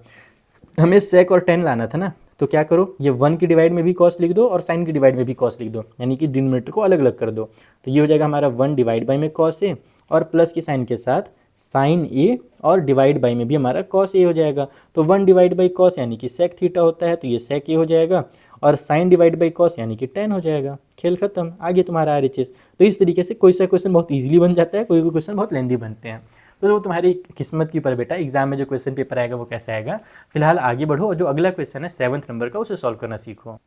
हमें सेक और टेन लाना था ना, तो क्या करो, ये 1 की डिवाइड में भी कॉस लिख दो और साइन की डिवाइड में भी कॉस लिख दो, यानी कि डिनोमिनेटर को अलग अलग कर दो। तो ये हो जाएगा हमारा 1 डिवाइड बाई में कॉस ए और प्लस की साइन के साथ साइन ए और डिवाइड बाई में भी हमारा कॉस ए हो जाएगा। तो 1 डिवाइड बाई कॉस यानी कि सेक थीटा होता है, तो ये सेक ए हो जाएगा, और साइन डिवाइड बाई कॉस यानी कि टेन हो जाएगा। खेल खत्म, आगे तुम्हारा RHS। तो इस तरीके से कोई सा क्वेश्चन बहुत इजीली बन जाता है, कोई कोई क्वेश्चन बहुत लेंदी बनते हैं। तो वो तुम्हारी किस्मत की पर बेटा, एग्जाम में जो क्वेश्चन पेपर आएगा वो कैसा आएगा। फिलहाल आगे बढ़ो और जो अगला क्वेश्चन है 7th नंबर का, उसे सॉल्व करना सीखो।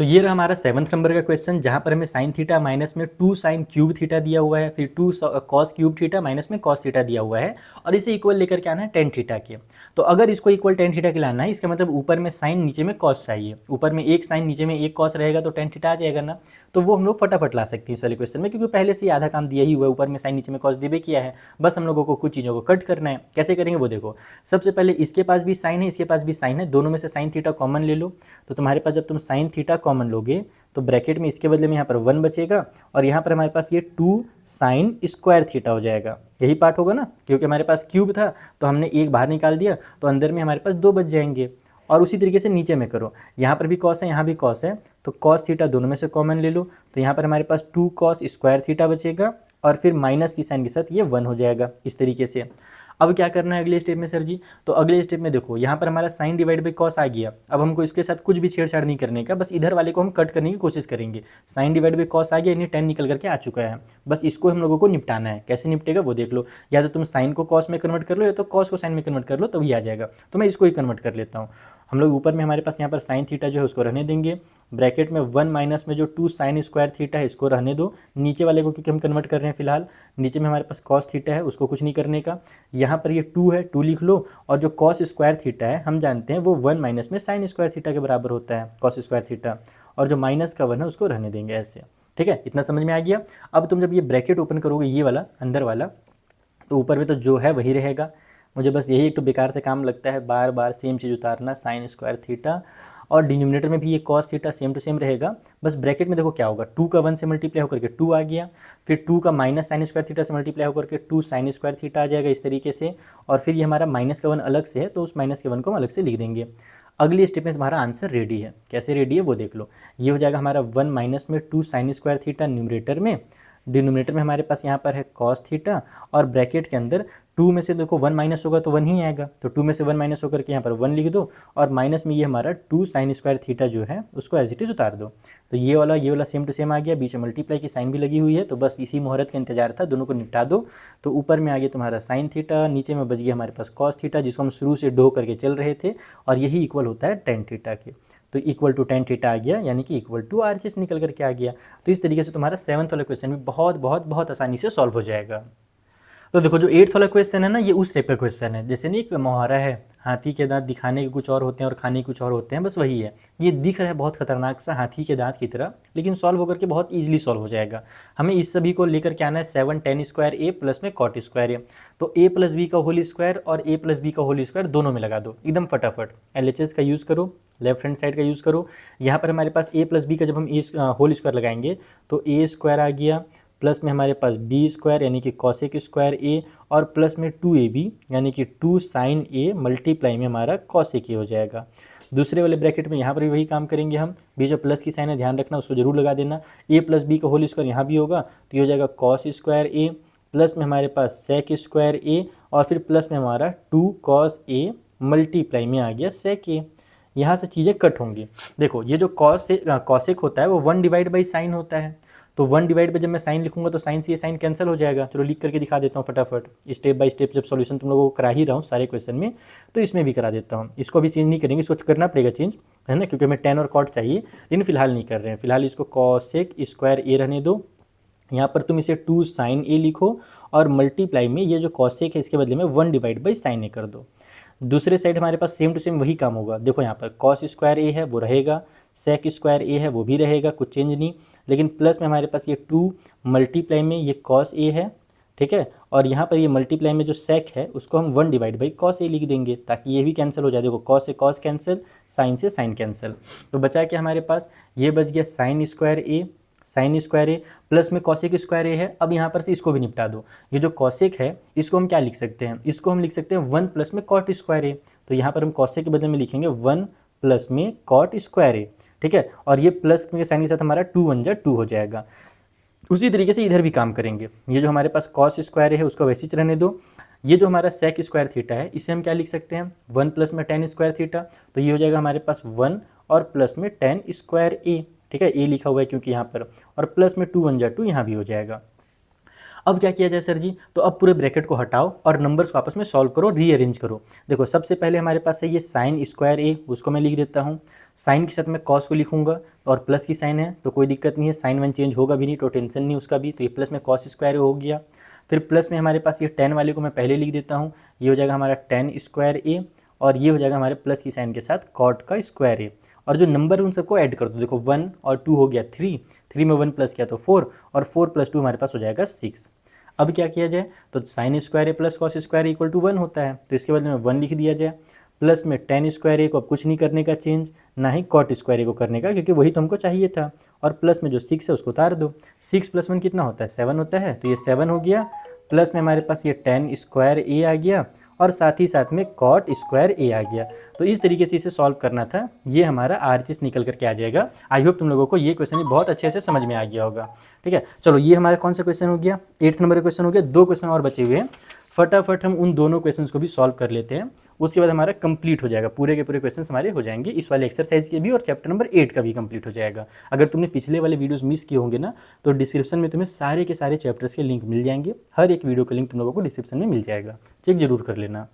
तो ये रहा हमारा 7th नंबर का क्वेश्चन, जहाँ पर हमें साइन थीटा माइनस में 2 साइन क्यूब थीटा दिया हुआ है, फिर 2 कॉस क्यूब थीटा माइनस में कॉस थीटा दिया हुआ है, और इसे इक्वल लेकर के आना है टेन थीटा के। तो अगर इसको इक्वल टेन थीटा के लाना है, इसका मतलब ऊपर में साइन नीचे में कॉस चाहिए, ऊपर में एक साइन नीचे में एक कॉस रहेगा तो टेन थीटा आ जाएगा ना। तो वो हम लोग फटाफट ला सकते हैं इस वाले क्वेश्चन में, क्योंकि पहले से ही आधा काम दिया ही हुआ है, ऊपर में साइन नीचे में कॉस दिए किया है, बस हम लोगों को कुछ चीज़ों को कट करना है। कैसे करेंगे वो देखो, सबसे पहले इसके पास भी साइन है, इसके पास भी साइन है, दोनों में से साइन थीटा कॉमन ले लो। तो तुम्हारे पास जब तुम साइन थीटा कॉमन लोगे तो ब्रैकेट में इसके बदले में यहाँ पर 1 बचेगा, और यहाँ पर हमारे पास ये 2 साइन स्क्वायर थीटा हो जाएगा। यही पार्ट होगा ना, क्योंकि हमारे पास क्यूब था तो हमने एक बाहर निकाल दिया, तो अंदर में हमारे पास 2 बच जाएंगे। और उसी तरीके से नीचे में करो, यहाँ पर भी कॉस है, यहाँ भी कॉस है, तो कॉस थीटा दोनों में से कॉमन ले लो, तो यहाँ पर हमारे पास 2 कॉस स्क्वायर थीटा बचेगा, और फिर माइनस की साइन के साथ ये 1 हो जाएगा इस तरीके से। अब क्या करना है अगले स्टेप में सर जी, तो अगले स्टेप में देखो यहाँ पर हमारा साइन डिवाइड बाई कॉस आ गया। अब हमको इसके साथ कुछ भी छेड़छाड़ नहीं करने का, बस इधर वाले को हम कट करने की कोशिश करेंगे। साइन डिवाइड बाई कॉस आ गया, यानी 10 निकल करके आ चुका है, बस इसको हम लोगों को निपटाना है। कैसे निपटेगा वो देख लो, या तो तुम साइन को कॉस में कन्वर्ट कर लो, या तो कॉस को साइन में कन्वर्ट कर लो, तभी आ जाएगा। तो मैं इसको ही कन्वर्ट कर लेता हूँ। हम लोग ऊपर में हमारे पास यहाँ पर साइन थीटा जो है उसको रहने देंगे, ब्रैकेट में 1 माइनस में जो 2 साइन स्क्वायर थीटा है इसको रहने दो, नीचे वाले को क्योंकि हम कन्वर्ट कर रहे हैं फिलहाल, नीचे में हमारे पास कॉस थीटा है उसको कुछ नहीं करने का, यहाँ पर ये 2 है 2 लिख लो, और जो कॉस स्क्वायर थीटा है हम जानते हैं वो 1 माइनस में साइन स्क्वायर थीटा के बराबर होता है कॉस स्क्वायर थीटा, और जो माइनस का 1 है उसको रहने देंगे ऐसे। ठीक है, इतना समझ में आ गया। अब तुम जब ये ब्रैकेट ओपन करोगे ये वाला अंदर वाला, तो ऊपर में तो जो है वही रहेगा। मुझे बस यही एक तो बेकार से काम लगता है, बार बार सेम चीज़ उतारना, साइन स्क्वायर थीटा, और डिनोमिनेटर में भी ये cos theta same to same रहेगा। बस ब्रैकेट में देखो क्या होगा, 2 का 1 से मल्टीप्लाई होकर के 2 आ गया, फिर 2 का माइनस साइन स्क्वायर थीटा से मल्टीप्लाई होकर के 2 साइन स्क्वायर थीटा आ जाएगा इस तरीके से, और फिर ये हमारा माइनस का 1 अलग से है तो उस माइनस के 1 को हम अलग से लिख देंगे। अगली स्टेप में तुम्हारा आंसर रेडी है। कैसे रेडी है वो देख लो, ये हो जाएगा हमारा 1 माइनस में 2 साइन स्क्वायर थीटा न्यूमरेटर में, डिनोमिनेटर में हमारे पास यहाँ पर है कॉस थीटा, और ब्रैकेट के अंदर 2 में से देखो 1 माइनस होगा तो 1 ही आएगा, तो 2 में से 1 माइनस होकर के यहाँ पर 1 लिख दो, और माइनस में ये हमारा 2 साइन स्क्वायर थीटा जो है उसको एज इट इज उतार दो। तो ये वाला सेम टू सेम आ गया, बीच में मल्टीप्लाई की साइन भी लगी हुई है, तो बस इसी मुहूर्त का इंतजार था, दोनों को निपटा दो। तो ऊपर में आ गया तुम्हारा साइन थीटा, नीचे में बच गया हमारे पास कॉस थीटा जिसको हम शुरू से ढो करके चल रहे थे, और यही इक्वल होता है टेन थीटा के, तो इक्वल टू टेन थीटा आ गया, यानी कि इक्वल टू RHS निकल करके आ गया। तो इस तरीके से तुम्हारा 7th वाला क्वेश्चन भी बहुत बहुत बहुत आसानी से सॉल्व हो जाएगा। तो देखो जो 8th वाला क्वेश्चन है ना, ये उस टाइप का क्वेश्चन है, जैसे नहीं एक मुहावरा है, हाथी के दांत दिखाने के कुछ और होते हैं और खाने के कुछ और होते हैं, बस वही है। ये दिख रहा है बहुत खतरनाक सा हाथी के दांत की तरह, लेकिन सॉल्व होकर के बहुत ईजिली सॉल्व हो जाएगा। हमें इस सभी को लेकर के आना है 7 tan स्क्वायर ए प्लस में कॉट स्क्वायर ए, तो a प्लस बी का होल स्क्वायर और a प्लस बी का होल स्क्वायर दोनों में लगा दो एकदम फटाफट। LHS का यूज़ करो, लेफ्ट हैंड साइड का यूज़ करो। यहाँ पर हमारे पास a प्लस बी का जब हम होल स्क्वायर लगाएंगे तो a स्क्वायर आ गया, प्लस में हमारे पास बी स्क्वायर यानी कि कॉसेक स्क्वायर ए, और प्लस में 2ab यानी कि 2 साइन ए मल्टीप्लाई में हमारा कॉसेक ए हो जाएगा। दूसरे वाले ब्रैकेट में यहाँ पर भी वही काम करेंगे हम, बीच में प्लस की साइन है ध्यान रखना, उसको जरूर लगा देना। a प्लस बी का होल स्क्वायर यहाँ भी होगा तो ये हो जाएगा कॉस स्क्वायर ए, प्लस में हमारे पास सेक स्क्वायर ए, और फिर प्लस में हमारा 2 कॉस ए मल्टीप्लाई में आ गया सेक ए। यहाँ से चीज़ें कट होंगी। देखो ये जो कॉसेक होता है वो 1 डिवाइड बाई साइन होता है, तो 1 डिवाइड पे जब मैं साइन लिखूंगा तो साइन से ये साइन कैंसिल हो जाएगा। चलो लिख करके दिखा देता हूँ फटाफट, स्टेप बाय स्टेप जब सॉल्यूशन तुम लोगों को करा ही रहा हूँ सारे क्वेश्चन में, तो इसमें भी करा देता हूँ। इसको भी चेंज नहीं करेंगे, इसको करना पड़ेगा चेंज, है ना, क्योंकि हमें tan और cot चाहिए, लेकिन फिलहाल नहीं कर रहे हैं। फिलहाल इसको कॉसेक स्क्वायर ए रहने दो। यहाँ पर तुम इसे 2 साइन ए लिखो, और मल्टीप्लाई में ये जो कॉसेक है इसके बदले में 1 डिवाइड बाई साइन ए कर दो। दूसरे साइड हमारे पास सेम टू सेम वही काम होगा। देखो यहाँ पर कॉस स्क्वायर ए है वो रहेगा, सेक स्क्वायर ए है वो भी रहेगा, कुछ चेंज नहीं, लेकिन प्लस में हमारे पास ये 2 मल्टीप्लाई में ये कॉस ए है, ठीक है, और यहाँ पर ये मल्टीप्लाई में जो सेक है उसको हम 1 डिवाइड बाई कॉस ए लिख देंगे ताकि ये भी कैंसिल हो जाए। देखो कॉस से कॉस कैंसिल, साइन से साइन कैंसिल, तो बचा क्या हमारे पास, ये बच गया sine square A, sine square a plus में कॉसेक स्क्वायर ए है। अब यहाँ पर से इसको भी निपटा दो। ये जो कॉसेक है इसको हम क्या लिख सकते हैं, इसको हम लिख सकते हैं 1 प्लस में कॉट स्क्वायर ए, तो यहाँ पर हम कॉसेक के बदले में लिखेंगे 1 प्लस में कॉट स्क्वायर ए, ठीक है, और ये प्लस के साइन के साथ हमारा 2 1 जा 2 हो जाएगा। उसी तरीके से इधर भी काम करेंगे। ये जो हमारे पास कॉस स्क्वायर है उसको वैसे ही रहने दो। ये जो हमारा सेक स्क्वायर थीटा है इसे हम क्या लिख सकते हैं, 1 प्लस में tan स्क्वायर थीटा, तो ये हो जाएगा हमारे पास 1 और प्लस में tan स्क्वायर ए, ठीक है, ए लिखा हुआ है क्योंकि यहाँ पर, और प्लस में 2 1 जा 2 यहाँ भी हो जाएगा। अब क्या किया जाए सर जी, तो अब पूरे ब्रैकेट को हटाओ और नंबर्स को आपस में सॉल्व करो, रीअरेंज करो। देखो सबसे पहले हमारे पास है ये साइन स्क्वायर ए, उसको मैं लिख देता हूँ, साइन के साथ मैं कॉस को लिखूंगा, और प्लस की साइन है तो कोई दिक्कत नहीं है, साइन वन चेंज होगा भी नहीं तो टेंशन नहीं उसका भी, तो ये प्लस में कॉस स्क्वायर हो गया। फिर प्लस में हमारे पास ये tan वाले को मैं पहले लिख देता हूँ, ये हो जाएगा हमारा tan स्क्वायर ए, और ये हो जाएगा हमारे प्लस की साइन के साथ कॉट का स्क्वायर ए, और जो नंबर उन सबको ऐड कर दो। देखो 1 और 2 हो गया 3, 3 में 1 प्लस किया तो 4, और 4 प्लस 2 हमारे पास हो जाएगा 6। अब क्या किया जाए, तो sine square a plus cos squared equal to 1 होता है, तो इसके बदले में 1 लिख दिया जाए, प्लस में tan स्क्वायर ए को अब कुछ नहीं करने का चेंज, ना ही कॉट स्क्वायर ए को करने का, क्योंकि वही तो हमको चाहिए था, और प्लस में जो 6 है उसको उतार दो। 6 प्लस 1 कितना होता है, 7 होता है, तो ये 7 हो गया, प्लस में हमारे पास ये tan स्क्वायर ए आ गया, और साथ ही साथ में कॉट स्क्वायर ए आ गया। तो इस तरीके से इसे सॉल्व करना था, ये हमारा RHS निकल करके आ जाएगा। आई होप तुम लोगों को ये क्वेश्चन बहुत अच्छे से समझ में आ गया होगा, ठीक है। चलो ये हमारा कौन सा क्वेश्चन हो गया, 8th नंबर का क्वेश्चन हो गया। 2 क्वेश्चन और बचे हुए हैं, फटाफट हम उन दोनों क्वेश्चंस को भी सॉल्व कर लेते हैं, उसके बाद हमारा कंप्लीट हो जाएगा, पूरे के पूरे क्वेश्चंस हमारे हो जाएंगे, इस वाले एक्सरसाइज के भी और चैप्टर नंबर 8 का भी कंप्लीट हो जाएगा। अगर तुमने पिछले वाले वीडियोस मिस किए होंगे ना, तो डिस्क्रिप्शन में तुम्हें सारे के सारे चैप्टर्स के लिंक मिल जाएंगे, हर एक वीडियो का लिंक तुम लोगों को डिस्क्रिप्शन में मिल जाएगा, चेक जरूर कर लेना।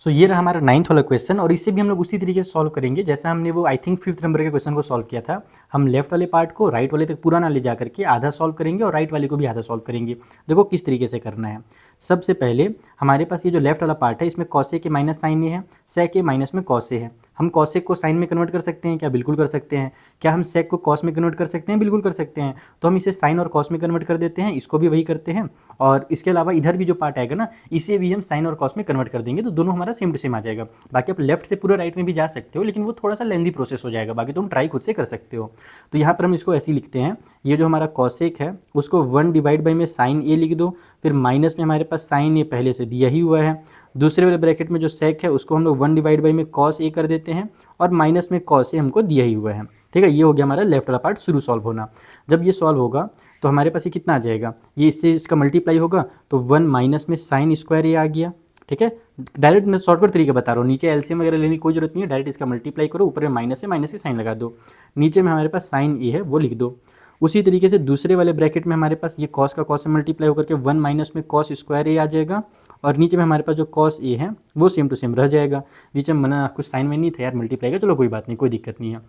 सो ये रहा हमारा 9th वाला क्वेश्चन और इसे भी हम लोग उसी तरीके से सॉल्व करेंगे जैसा हमने वो आई थिंक 5th नंबर के क्वेश्चन को सॉल्व किया था। हम लेफ्ट वाले पार्ट को राइट वाले तक पूरा ना ले जा करके आधा सॉल्व करेंगे और राइट वाले को भी आधा सॉल्व करेंगे। देखो किस तरीके से करना है। सबसे पहले हमारे पास ये जो लेफ्ट वाला पार्ट है इसमें कॉसे के माइनस साइन ये है, सेक के माइनस में कॉसे है। हम कॉसेक को साइन में कन्वर्ट कर सकते हैं क्या? बिल्कुल कर सकते हैं। क्या हम सेक को कॉस में कन्वर्ट कर सकते हैं? बिल्कुल कर सकते हैं। तो हम इसे साइन और कॉस में कन्वर्ट कर देते हैं, इसको भी वही करते हैं और इसके अलावा इधर भी जो पार्ट आएगा ना इसे भी हम साइन और कॉस में कन्वर्ट कर देंगे, तो दोनों हमारा सेम टू सेम आ जाएगा। बाकी आप लेफ्ट से पूरा राइट में भी जा सकते हो लेकिन वो थोड़ा सा लेंदी प्रोसेस हो जाएगा, बाकी तुम ट्राई खुद से कर सकते हो। तो यहाँ पर हम इसको ऐसे ही लिखते हैं, ये जो हमारा कॉसेक है उसको 1 डिवाइड बाई में साइन ए लिख दो, फिर माइनस में हमारे पास साइन ए पहले से दिया ही हुआ है। दूसरे वाले ब्रैकेट में जो सेक है उसको हम लोग 1 डिवाइड बाई में कॉस ए कर देते हैं और माइनस में कॉस ए हमको दिया ही हुआ है। ठीक है, ये हो गया हमारा लेफ्ट वाला पार्ट शुरू सॉल्व होना। जब ये सॉल्व होगा तो हमारे पास ये कितना आ जाएगा, ये इससे इसका मल्टीप्लाई होगा तो 1 माइनस में साइन स्क्वायर ए आ गया। ठीक है, डायरेक्ट मैं शॉर्टकट तरीका बता रहा हूँ, नीचे एलसीएम वगैरह लेने की कोई जरूरत नहीं है, डायरेक्ट इसका मल्टीप्लाई करो, ऊपर में माइनस है, माइनस से साइन लगा दो, नीचे में हमारे पास साइन ए है वो लिख दो। उसी तरीके से दूसरे वाले ब्रैकेट में हमारे पास ये कॉस का कॉस से मल्टीप्लाई होकर के 1 माइनस में कॉस स्क्वायर ए आ जाएगा और नीचे में हमारे पास जो कॉस ए है वो सेम टू सेम रह जाएगा। बीच में मना कुछ साइन में नहीं था यार मल्टीप्लाई का, चलो कोई बात नहीं, कोई दिक्कत नहीं है।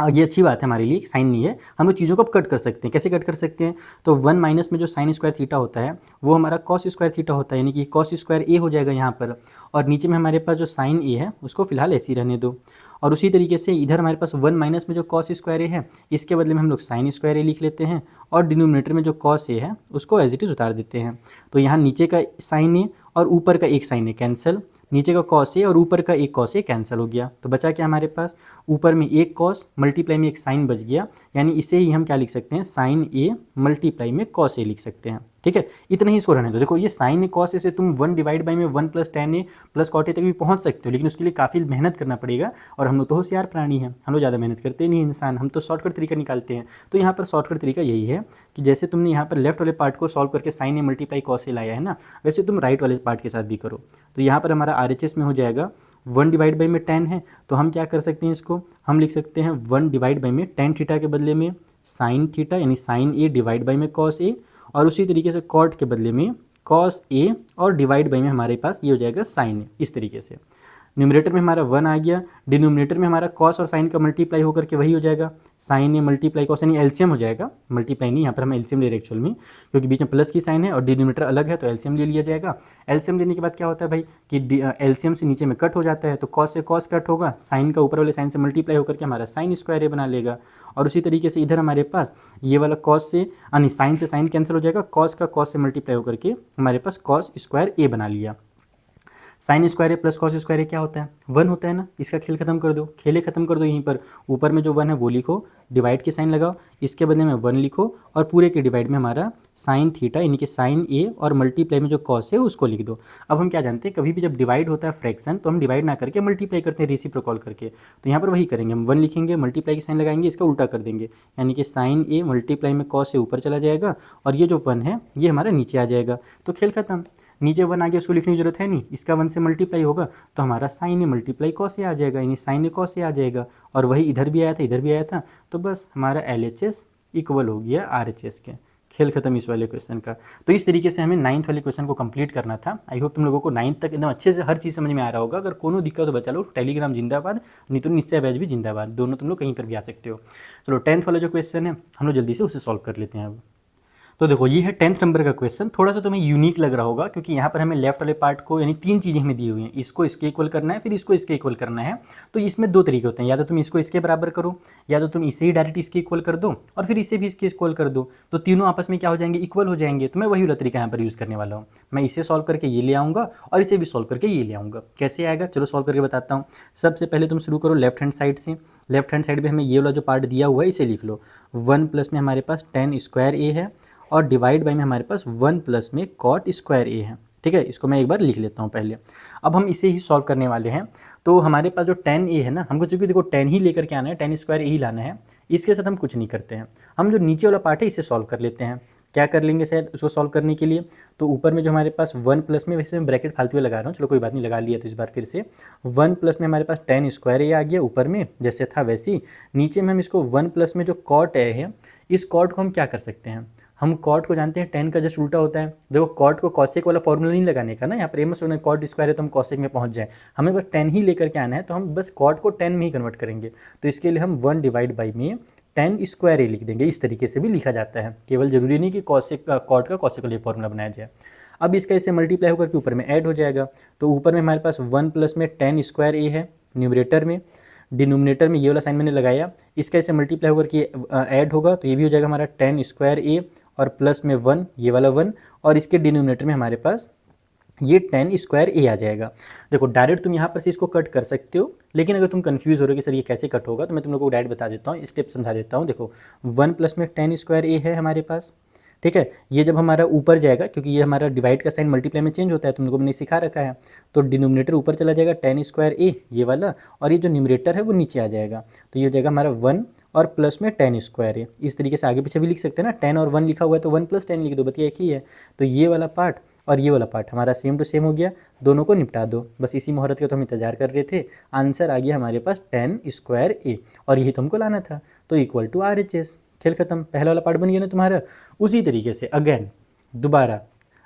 ये अच्छी बात है हमारे लिए, साइन नहीं है, हम लोग चीज़ों को कट कर सकते हैं। कैसे कट कर सकते हैं? तो 1 माइनस में जो साइन स्क्वायर थीटा होता है वो हमारा कॉस स्क्वायर थीटा होता है, यानी कि कॉस स्क्वायर ए हो जाएगा यहाँ पर, और नीचे में हमारे पास जो साइन ए है उसको फिलहाल ऐसे ही रहने दो। और उसी तरीके से इधर हमारे पास 1 माइनस में जो कॉस स्क्वायर ए है इसके बदले में हम लोग साइन स्क्वायर ए लिख लेते हैं और डिनोमिनेटर में जो कॉस ए है उसको एज इट इज उतार देते हैं। तो यहाँ नीचे का साइन ए और ऊपर का एक साइन ए कैंसिल, नीचे का कॉस ए और ऊपर का एक कॉस ए कैंसिल हो गया, तो बचा क्या हमारे पास, ऊपर में एक कॉस मल्टीप्लाई में एक साइन बच गया, यानी इसे ही हम क्या लिख सकते हैं, साइन ए मल्टीप्लाई में कॉस ए लिख सकते हैं। ठीक है, इतना ही इसको रहने दो। देखो ये साइन ए कॉस ए से तुम 1 डिवाइड बाई में 1 plus tan a plus cot a तक भी पहुंच सकते हो, लेकिन उसके लिए काफ़ी मेहनत करना पड़ेगा और हम लोग तो होशियार प्राणी हैं, हम लोग ज़्यादा मेहनत करते नहीं इंसान, हम तो शॉर्टकट तरीका निकालते हैं। तो यहाँ पर शॉर्टकट तरीका यही है कि जैसे तुमने यहाँ पर लेफ्ट वाले पार्ट को सॉल्व करके sign A multiply cos A लाया है ना, वैसे तुम राइट वाले पार्ट के साथ भी करो। तो यहाँ पर हमारा RHS में हो जाएगा 1 डिवाइड बाई में tan है, तो हम क्या कर सकते हैं, इसको हम लिख सकते हैं 1 डिवाइड बाई में tan थीटा के बदले में साइन थीटा, यानी साइन ए डिवाइड बाई में कॉस ए, और उसी तरीके से कॉट के बदले में कॉस ए और डिवाइड बाई में हमारे पास ये हो जाएगा साइन ए। इस तरीके से न्यूमरेटर में हमारा 1 आ गया, डिनोमिनेटर में हमारा कॉस और साइन का मल्टीप्लाई होकर के वही हो जाएगा साइन ए मल्टीप्लाई कॉस, यानी एलसीएम हो जाएगा, मल्टीप्लाई नहीं, यहाँ पर हम एलसीएम ले रहे हैं एक्चुअल में, क्योंकि बीच में प्लस की साइन है और डिनोमिनेटर अलग है तो एलसीएम ले लिया जाएगा। एलसीएम लेने के बाद क्या होता है भाई कि एलसीएम से नीचे में कट हो जाता है, तो कॉस से कॉस कट होगा, साइन का ऊपर वाले साइन से मल्टीप्लाई होकर के हमारा साइन स्क्वायर ए बना लेगा, और उसी तरीके से इधर हमारे पास ये वाला कॉस से यानी साइन से साइन कैंसिल हो जाएगा, कॉस का कॉस से मल्टीप्लाई होकर के हमारे पास कॉस स्क्वायर ए बना लिया। Sine square a plus cos square ए क्या होता है, 1 होता है ना, इसका खेल खत्म कर दो, खेले खत्म कर दो, यहीं पर ऊपर में जो 1 है वो लिखो, डिवाइड के साइन लगाओ, इसके बदले में 1 लिखो और पूरे के डिवाइड में हमारा साइन थीटा यानी कि साइन ए और मल्टीप्लाई में जो कॉस है उसको लिख दो। अब हम क्या जानते हैं, कभी भी जब डिवाइड होता है फ्रैक्शन तो हम डिवाइड ना करके मल्टीप्लाई करते हैं रेसिप्रोकल करके, तो यहाँ पर वही करेंगे, हम 1 लिखेंगे, मल्टीप्लाई के साइन लगाएंगे, इसका उल्टा कर देंगे, यानी कि साइन ए मल्टीप्लाई में कॉस से ऊपर चला जाएगा और ये जो 1 है ये हमारा नीचे आ जाएगा, तो खेल खत्म। नीचे 1 आगे उसको लिखने की जरूरत है नहीं, इसका 1 से मल्टीप्लाई होगा तो हमारा sine A multiply cos A आ जाएगा, यानी साइन ए कॉस ए आ जाएगा, और वही इधर भी आया था इधर भी आया था, तो बस हमारा LHS इक्वल हो गया RHS के। खेल खत्म इस वाले क्वेश्चन का। तो इस तरीके से हमें 9th वाले क्वेश्चन को कंप्लीट करना था। आई होप तुम लोगों को 9th तक एकदम अच्छे से हर चीज़ समझ में आ रहा होगा। अगर कोनो दिक्कत तो बचा लो, टेलीग्राम जिंदाबाद, नहीं तो निश्चय बैच भी जिंदाबाद, दोनों तुम लोग कहीं पर भी आ सकते हो। चलो 10th वाला जो क्वेश्चन है हम लोग जल्दी से उसे सॉल्व कर लेते हैं अब। तो देखो ये है 10th नंबर का क्वेश्चन, थोड़ा सा तुम्हें यूनिक लग रहा होगा क्योंकि यहाँ पर हमें लेफ्ट वाले पार्ट को यानी 3 चीज़ें हमें दी हुई हैं, इसको इसके इक्वल करना है, फिर इसको इसके इक्वल करना है। तो इसमें 2 तरीके होते हैं, या तो तुम इसको इसके बराबर करो, या तो तुम इसे ही डायरेक्ट इसके इक्वल कर दो और फिर इसे भी इसके इक्वल कर दो, तो तीनों आपस में क्या हो जाएंगे, इक्वल हो जाएंगे। तो मैं वही वाला तरीका यहाँ पर यूज़ करने वाला हूँ, मैं इसे सॉल्व करके ये ले आऊँगा और इसे भी सॉल्व करके ये ले आऊँगा। कैसे आएगा चलो सॉल्व करके बताता हूँ। सबसे पहले तुम शुरू करो लेफ्ट हैंड साइड से, लेफ्ट हैंड साइड पर हमें ये वाला जो पार्ट दिया हुआ है इसे लिख लो, 1 प्लस में हमारे पास tan स्क्वायर ए है और डिवाइड बाई में हमारे पास 1 प्लस में कॉट स्क्वायर ए है। ठीक है, इसको मैं एक बार लिख लेता हूँ पहले। अब हम इसे ही सॉल्व करने वाले हैं, तो हमारे पास जो tan ए है ना, हमको चूँकि देखो tan ही लेकर के आना है, tan स्क्वायर ए ही लाना है, इसके साथ हम कुछ नहीं करते हैं, हम जो नीचे वाला पार्ट है इसे सॉल्व कर लेते हैं। क्या कर लेंगे सर उसको सॉल्व करने के लिए, तो ऊपर में जो हमारे पास 1 प्लस में, वैसे मैं ब्रैकेट फालतू में लगा रहा हूँ, चलो कोई बात नहीं, लगा लिया तो इस बार फिर से 1 प्लस में हमारे पास tan स्क्वायर ए आ गया, ऊपर में जैसे था वैसे ही, नीचे में हम इसको 1 प्लस में जो कॉट ए है, इस कॉट को हम क्या कर सकते हैं, हम कॉट को जानते हैं, टेन का जस्ट उल्टा होता है। देखो कॉट को कॉसेक वाला फॉर्मूला नहीं लगाने का ना, यहाँ पर मत सोचना कॉट स्क्वायर है तो हम कॉसेक में पहुँच जाए, हमें बस टेन ही लेकर के आना है, तो हम बस कॉट को टेन में ही कन्वर्ट करेंगे। तो इसके लिए हम 1 डिवाइड बाई में टेन स्क्वायर ए लिख देंगे। इस तरीके से भी लिखा जाता है, केवल जरूरी नहीं कि कॉसेक का कॉट का कॉसेक के लिए फॉर्मूला बनाया जाए। अब इसका इसे मल्टीप्लाई होकर के ऊपर में ऐड हो जाएगा, तो ऊपर में हमारे पास 1 प्लस में टेन स्क्वायर ए है न्यूमरेटर में, डिनोमिनेटर में ये वाला साइन मैंने लगाया, इसका इसे मल्टीप्लाई होकर के ऐड होगा, तो ये भी हो जाएगा हमारा टेन स्क्वायर ए और प्लस में 1 ये वाला 1, और इसके डिनोमिनेटर में हमारे पास ये टेन स्क्वायर ए आ जाएगा। देखो डायरेक्ट तुम यहाँ पर से इसको कट कर सकते हो, लेकिन अगर तुम कंफ्यूज हो रहे हो कि सर ये कैसे कट होगा, तो मैं तुम लोगों को डायरेक्ट बता देता हूँ, स्टेप समझा देता हूँ। देखो 1 प्लस में टेन स्क्वायर ए है हमारे पास, ठीक है। ये जब हमारा ऊपर जाएगा, क्योंकि ये हमारा डिवाइड का साइन मल्टीप्लाई में चेंज होता है, तुम लोगों को मैंने सिखा रखा है, तो डिनोमिनेटर ऊपर चला जाएगा टेन स्क्वायर ए ये वाला, और ये जो न्यूमरेटर है वो नीचे आ जाएगा, तो ये हो जाएगा हमारा 1 और प्लस में टेन स्क्वायर ए। इस तरीके से आगे पीछे भी लिख सकते हैं ना, 10 और 1 लिखा हुआ है तो 1 प्लस 10 लिख दो, बतिया एक ही है। तो ये वाला पार्ट और ये वाला पार्ट हमारा सेम टू सेम हो गया, दोनों को निपटा दो। बस इसी मुहूर्त का तो हम इंतजार कर रहे थे, आंसर आ गया हमारे पास टेन स्क्वायर ए, और यही तुमको लाना था, तो इक्वल टू RHS। खेल खत्म, पहला वाला पार्ट बन गया ना तुम्हारा। उसी तरीके से अगेन दोबारा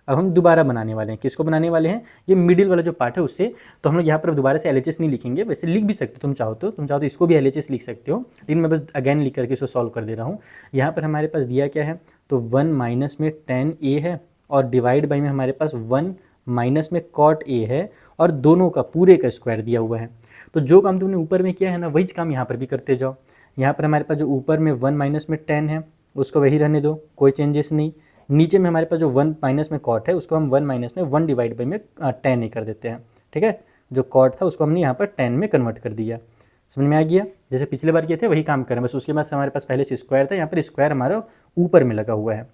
अब हम दोबारा बनाने वाले हैं, किसको बनाने वाले हैं, ये मिडिल वाला जो पार्ट है उससे। तो हम लोग यहाँ पर दोबारा से LHS नहीं लिखेंगे, वैसे लिख भी सकते हो तुम चाहो तो इसको भी LHS लिख सकते हो, लेकिन मैं बस अगेन लिख करके इसको सॉल्व कर दे रहा हूँ। यहाँ पर हमारे पास दिया क्या है, तो 1 माइनस में टेन ए है, और डिवाइड बाई में हमारे पास 1 माइनस में कॉट ए है, और दोनों का पूरे का स्क्वायर दिया हुआ है। तो जो काम तुमने ऊपर में किया है ना, वही काम यहाँ पर भी करते जाओ। यहाँ पर हमारे पास जो ऊपर में 1 माइनस में टेन है उसको वही रहने दो, कोई चेंजेस नहीं। नीचे में हमारे पास जो 1 माइनस में कॉट है उसको हम 1 माइनस में 1 डिवाइड बाई में 10 ही कर देते हैं, ठीक है। जो कॉट था उसको हमने यहाँ पर 10 में कन्वर्ट कर दिया। समझ में आ गया, जैसे पिछले बार किए थे वही काम करें, बस उसके बाद हमारे पास पहले से स्क्वायर था, यहाँ पर स्क्वायर हमारा ऊपर में लगा हुआ है।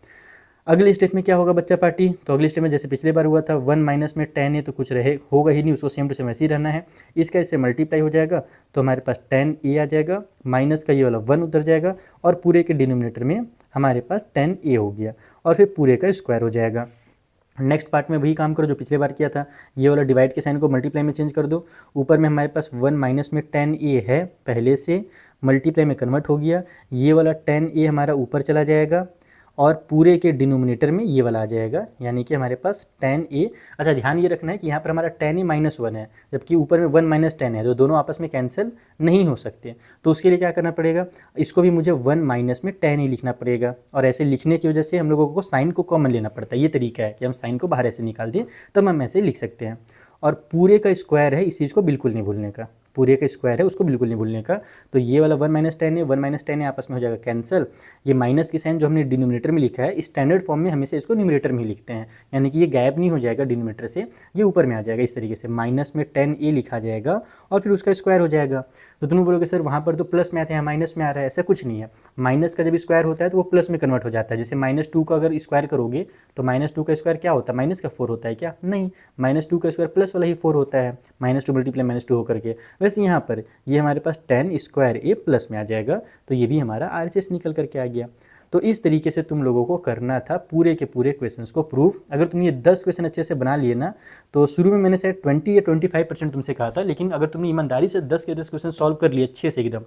अगले स्टेप में क्या होगा बच्चा पार्टी, तो अगले स्टेप में जैसे पिछले बार हुआ था 1 माइनस में 10 है तो कुछ रहे होगा ही नहीं, उसको सेम टू सेम ऐसे ही रहना है। इसका इससे मल्टीप्लाई हो जाएगा, तो हमारे पास 10 ए आ जाएगा, माइनस का ये वाला 1 उतर जाएगा, और पूरे के डिनोमिनेटर में हमारे पास 10 ए हो गया, और फिर पूरे का स्क्वायर हो जाएगा। नेक्स्ट पार्ट में वही काम करो जो पिछले बार किया था, ये वाला डिवाइड के साइन को मल्टीप्लाई में चेंज कर दो। ऊपर में हमारे पास 1 माइनस में 10 ए है पहले से, मल्टीप्लाई में कन्वर्ट हो गया, ये वाला 10 ए हमारा ऊपर चला जाएगा, और पूरे के डिनोमिनेटर में ये वाला आ जाएगा, यानी कि हमारे पास 10 ए। अच्छा ध्यान ये रखना है कि यहाँ पर हमारा 10 ए माइनस 1 है, जबकि ऊपर में 1 माइनस 10 है, तो दोनों आपस में कैंसिल नहीं हो सकते। तो उसके लिए क्या करना पड़ेगा, इसको भी मुझे 1 माइनस में 10 ए लिखना पड़ेगा, और ऐसे लिखने की वजह से हम लोगों को साइन को कॉमन लेना पड़ता है। ये तरीका है कि हम साइन को बाहर ऐसे निकाल दें, तब हम ऐसे लिख सकते हैं। और पूरे का स्क्वायर है, इस चीज़ को बिल्कुल नहीं भूलने का, पूरे का स्क्वायर है उसको बिल्कुल नहीं भूलने का। तो ये वाला 1 माइनस 10 है, 1 माइनस 10 है आपस में हो जाएगा कैंसिल। ये माइनस की साइन जो हमने डिनोमिनेटर में लिखा है, स्टैंडर्ड फॉर्म में हमेशा इसको न्यूमरेटर में ही लिखते हैं, यानी कि ये गायब नहीं हो जाएगा डिनोमिनेटर से, ये ऊपर में आ जाएगा। इस तरीके से माइनस में 10 ए लिखा जाएगा, और फिर उसका स्क्वायर हो जाएगा। तो तुम बोलोगे सर वहाँ पर तो प्लस में आते हैं, माइनस में आ रहा है, ऐसा कुछ नहीं है। माइनस का जब स्क्वायर होता है तो वो प्लस में कन्वर्ट हो जाता है। जैसे -2 का अगर स्क्वायर करोगे तो -2 का स्क्वायर क्या होता है, माइनस का 4 होता है क्या, नहीं, -2 का स्क्वायर प्लस वाला ही 4 होता है, -2 मल्टीप्लाई -2 होकर के। वैसे यहाँ पर ये हमारे पास 10 स्क्वायर ए प्लस में आ जाएगा, तो ये भी हमारा RHS निकल करके आ गया। तो इस तरीके से तुम लोगों को करना था पूरे के पूरे क्वेश्चंस को प्रूव। अगर तुम ये 10 क्वेश्चन अच्छे से बना लिए ना, तो शुरू में मैंने शायद 20 या 25% तुमसे कहा था, लेकिन अगर तुमने ईमानदारी से 10 के 10 क्वेश्चन सॉल्व कर लिए अच्छे से एकदम,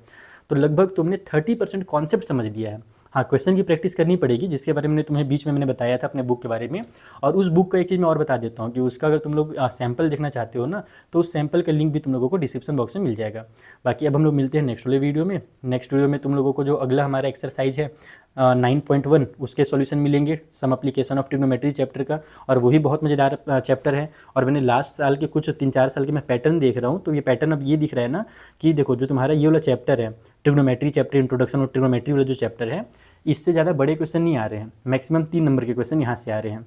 तो लगभग तुमने 30% कॉन्सेप्ट समझ लिया है। हाँ, क्वेश्चन की प्रैक्टिस करनी पड़ेगी, जिसके बारे में तुम्हें बीच में मैंने बताया था अपने बुक के बारे में। और उस बुक का एक चीज़ मैं और बता देता हूँ कि उसका अगर तुम लोग सैम्पल देखना चाहते हो ना, तो उस सैम्पल का लिंक भी तुम लोगों को डिस्क्रिप्शन बॉक्स में मिल जाएगा। बाकी अब हम लोग मिलते हैं नेक्स्ट वाले वीडियो में। नेक्स्ट वीडियो में तुम लोगों को जो अगला हमारा एक्सरसाइज है 9.1 उसके सॉल्यूशन मिलेंगे, some application of trigonometry chapter का, और वो भी बहुत मज़ेदार चैप्टर है। और मैंने लास्ट साल के कुछ 3-4 साल के मैं पैटर्न देख रहा हूँ, तो ये पैटर्न अब ये दिख रहा है ना कि देखो जो तुम्हारा ये वाला चैप्टर है trigonometry chapter, introduction of trigonometry वाला जो चैप्टर है, इससे ज़्यादा बड़े क्वेश्चन नहीं आ रहे हैं, मैक्सिमम 3 नंबर के क्वेश्चन यहाँ से आ रहे हैं,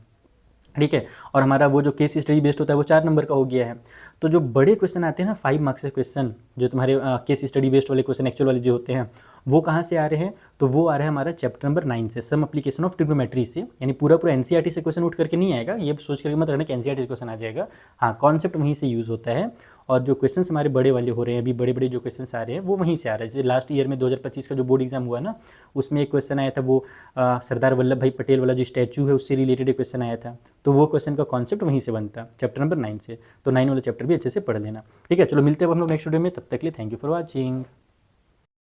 ठीक है। और हमारा वो जो केस स्टडी बेस्ड होता है वो 4 नंबर का हो गया है। तो जो बड़े क्वेश्चन आते हैं ना 5 मार्क्स के क्वेश्चन, जो तुम्हारे केस स्टडी बेस्ड वाले क्वेश्चन एक्चुअल वाले जो होते हैं, वो कहाँ से आ रहे हैं, तो वो आ रहा है हमारा चैप्टर नंबर 9 से, सम एप्लीकेशन ऑफ ट्रिग्नोमेट्री से। यानी पूरा NCERT से क्वेश्चन उठ करके नहीं आएगा, ये सोच करके मत रहना कि NCERT क्वेश्चन आ जाएगा। हाँ, कॉन्सेप्ट वहीं से यूज़ होता है, और जो क्वेश्चन हमारे बड़े वाले हो रहे हैं, अभी बड़े बड़े जो क्वेश्चन आ रहे हैं वो वहीं से आ रहे हैं। जैसे लास्ट ईयर में 2025 का जो बोर्ड एग्जाम हुआ ना, उसमें एक क्वेश्चन आया था, वो सरदार वल्लभ भाई पटेल वाला जो स्टैचू है उससे रिलेटेड एक क्वेश्चन आया था, तो वो क्वेश्चन का कॉन्सेप्ट वहीं से बनता है, चैप्टर नंबर 9 से। तो 9 वाला चैप्टर भी अच्छे से पढ़ लेना, ठीक है। चलो मिलते हैं हम लोग नेक्स्ट वीडियो में, तब तक के लिए थैंक यू फॉर वॉचिंग।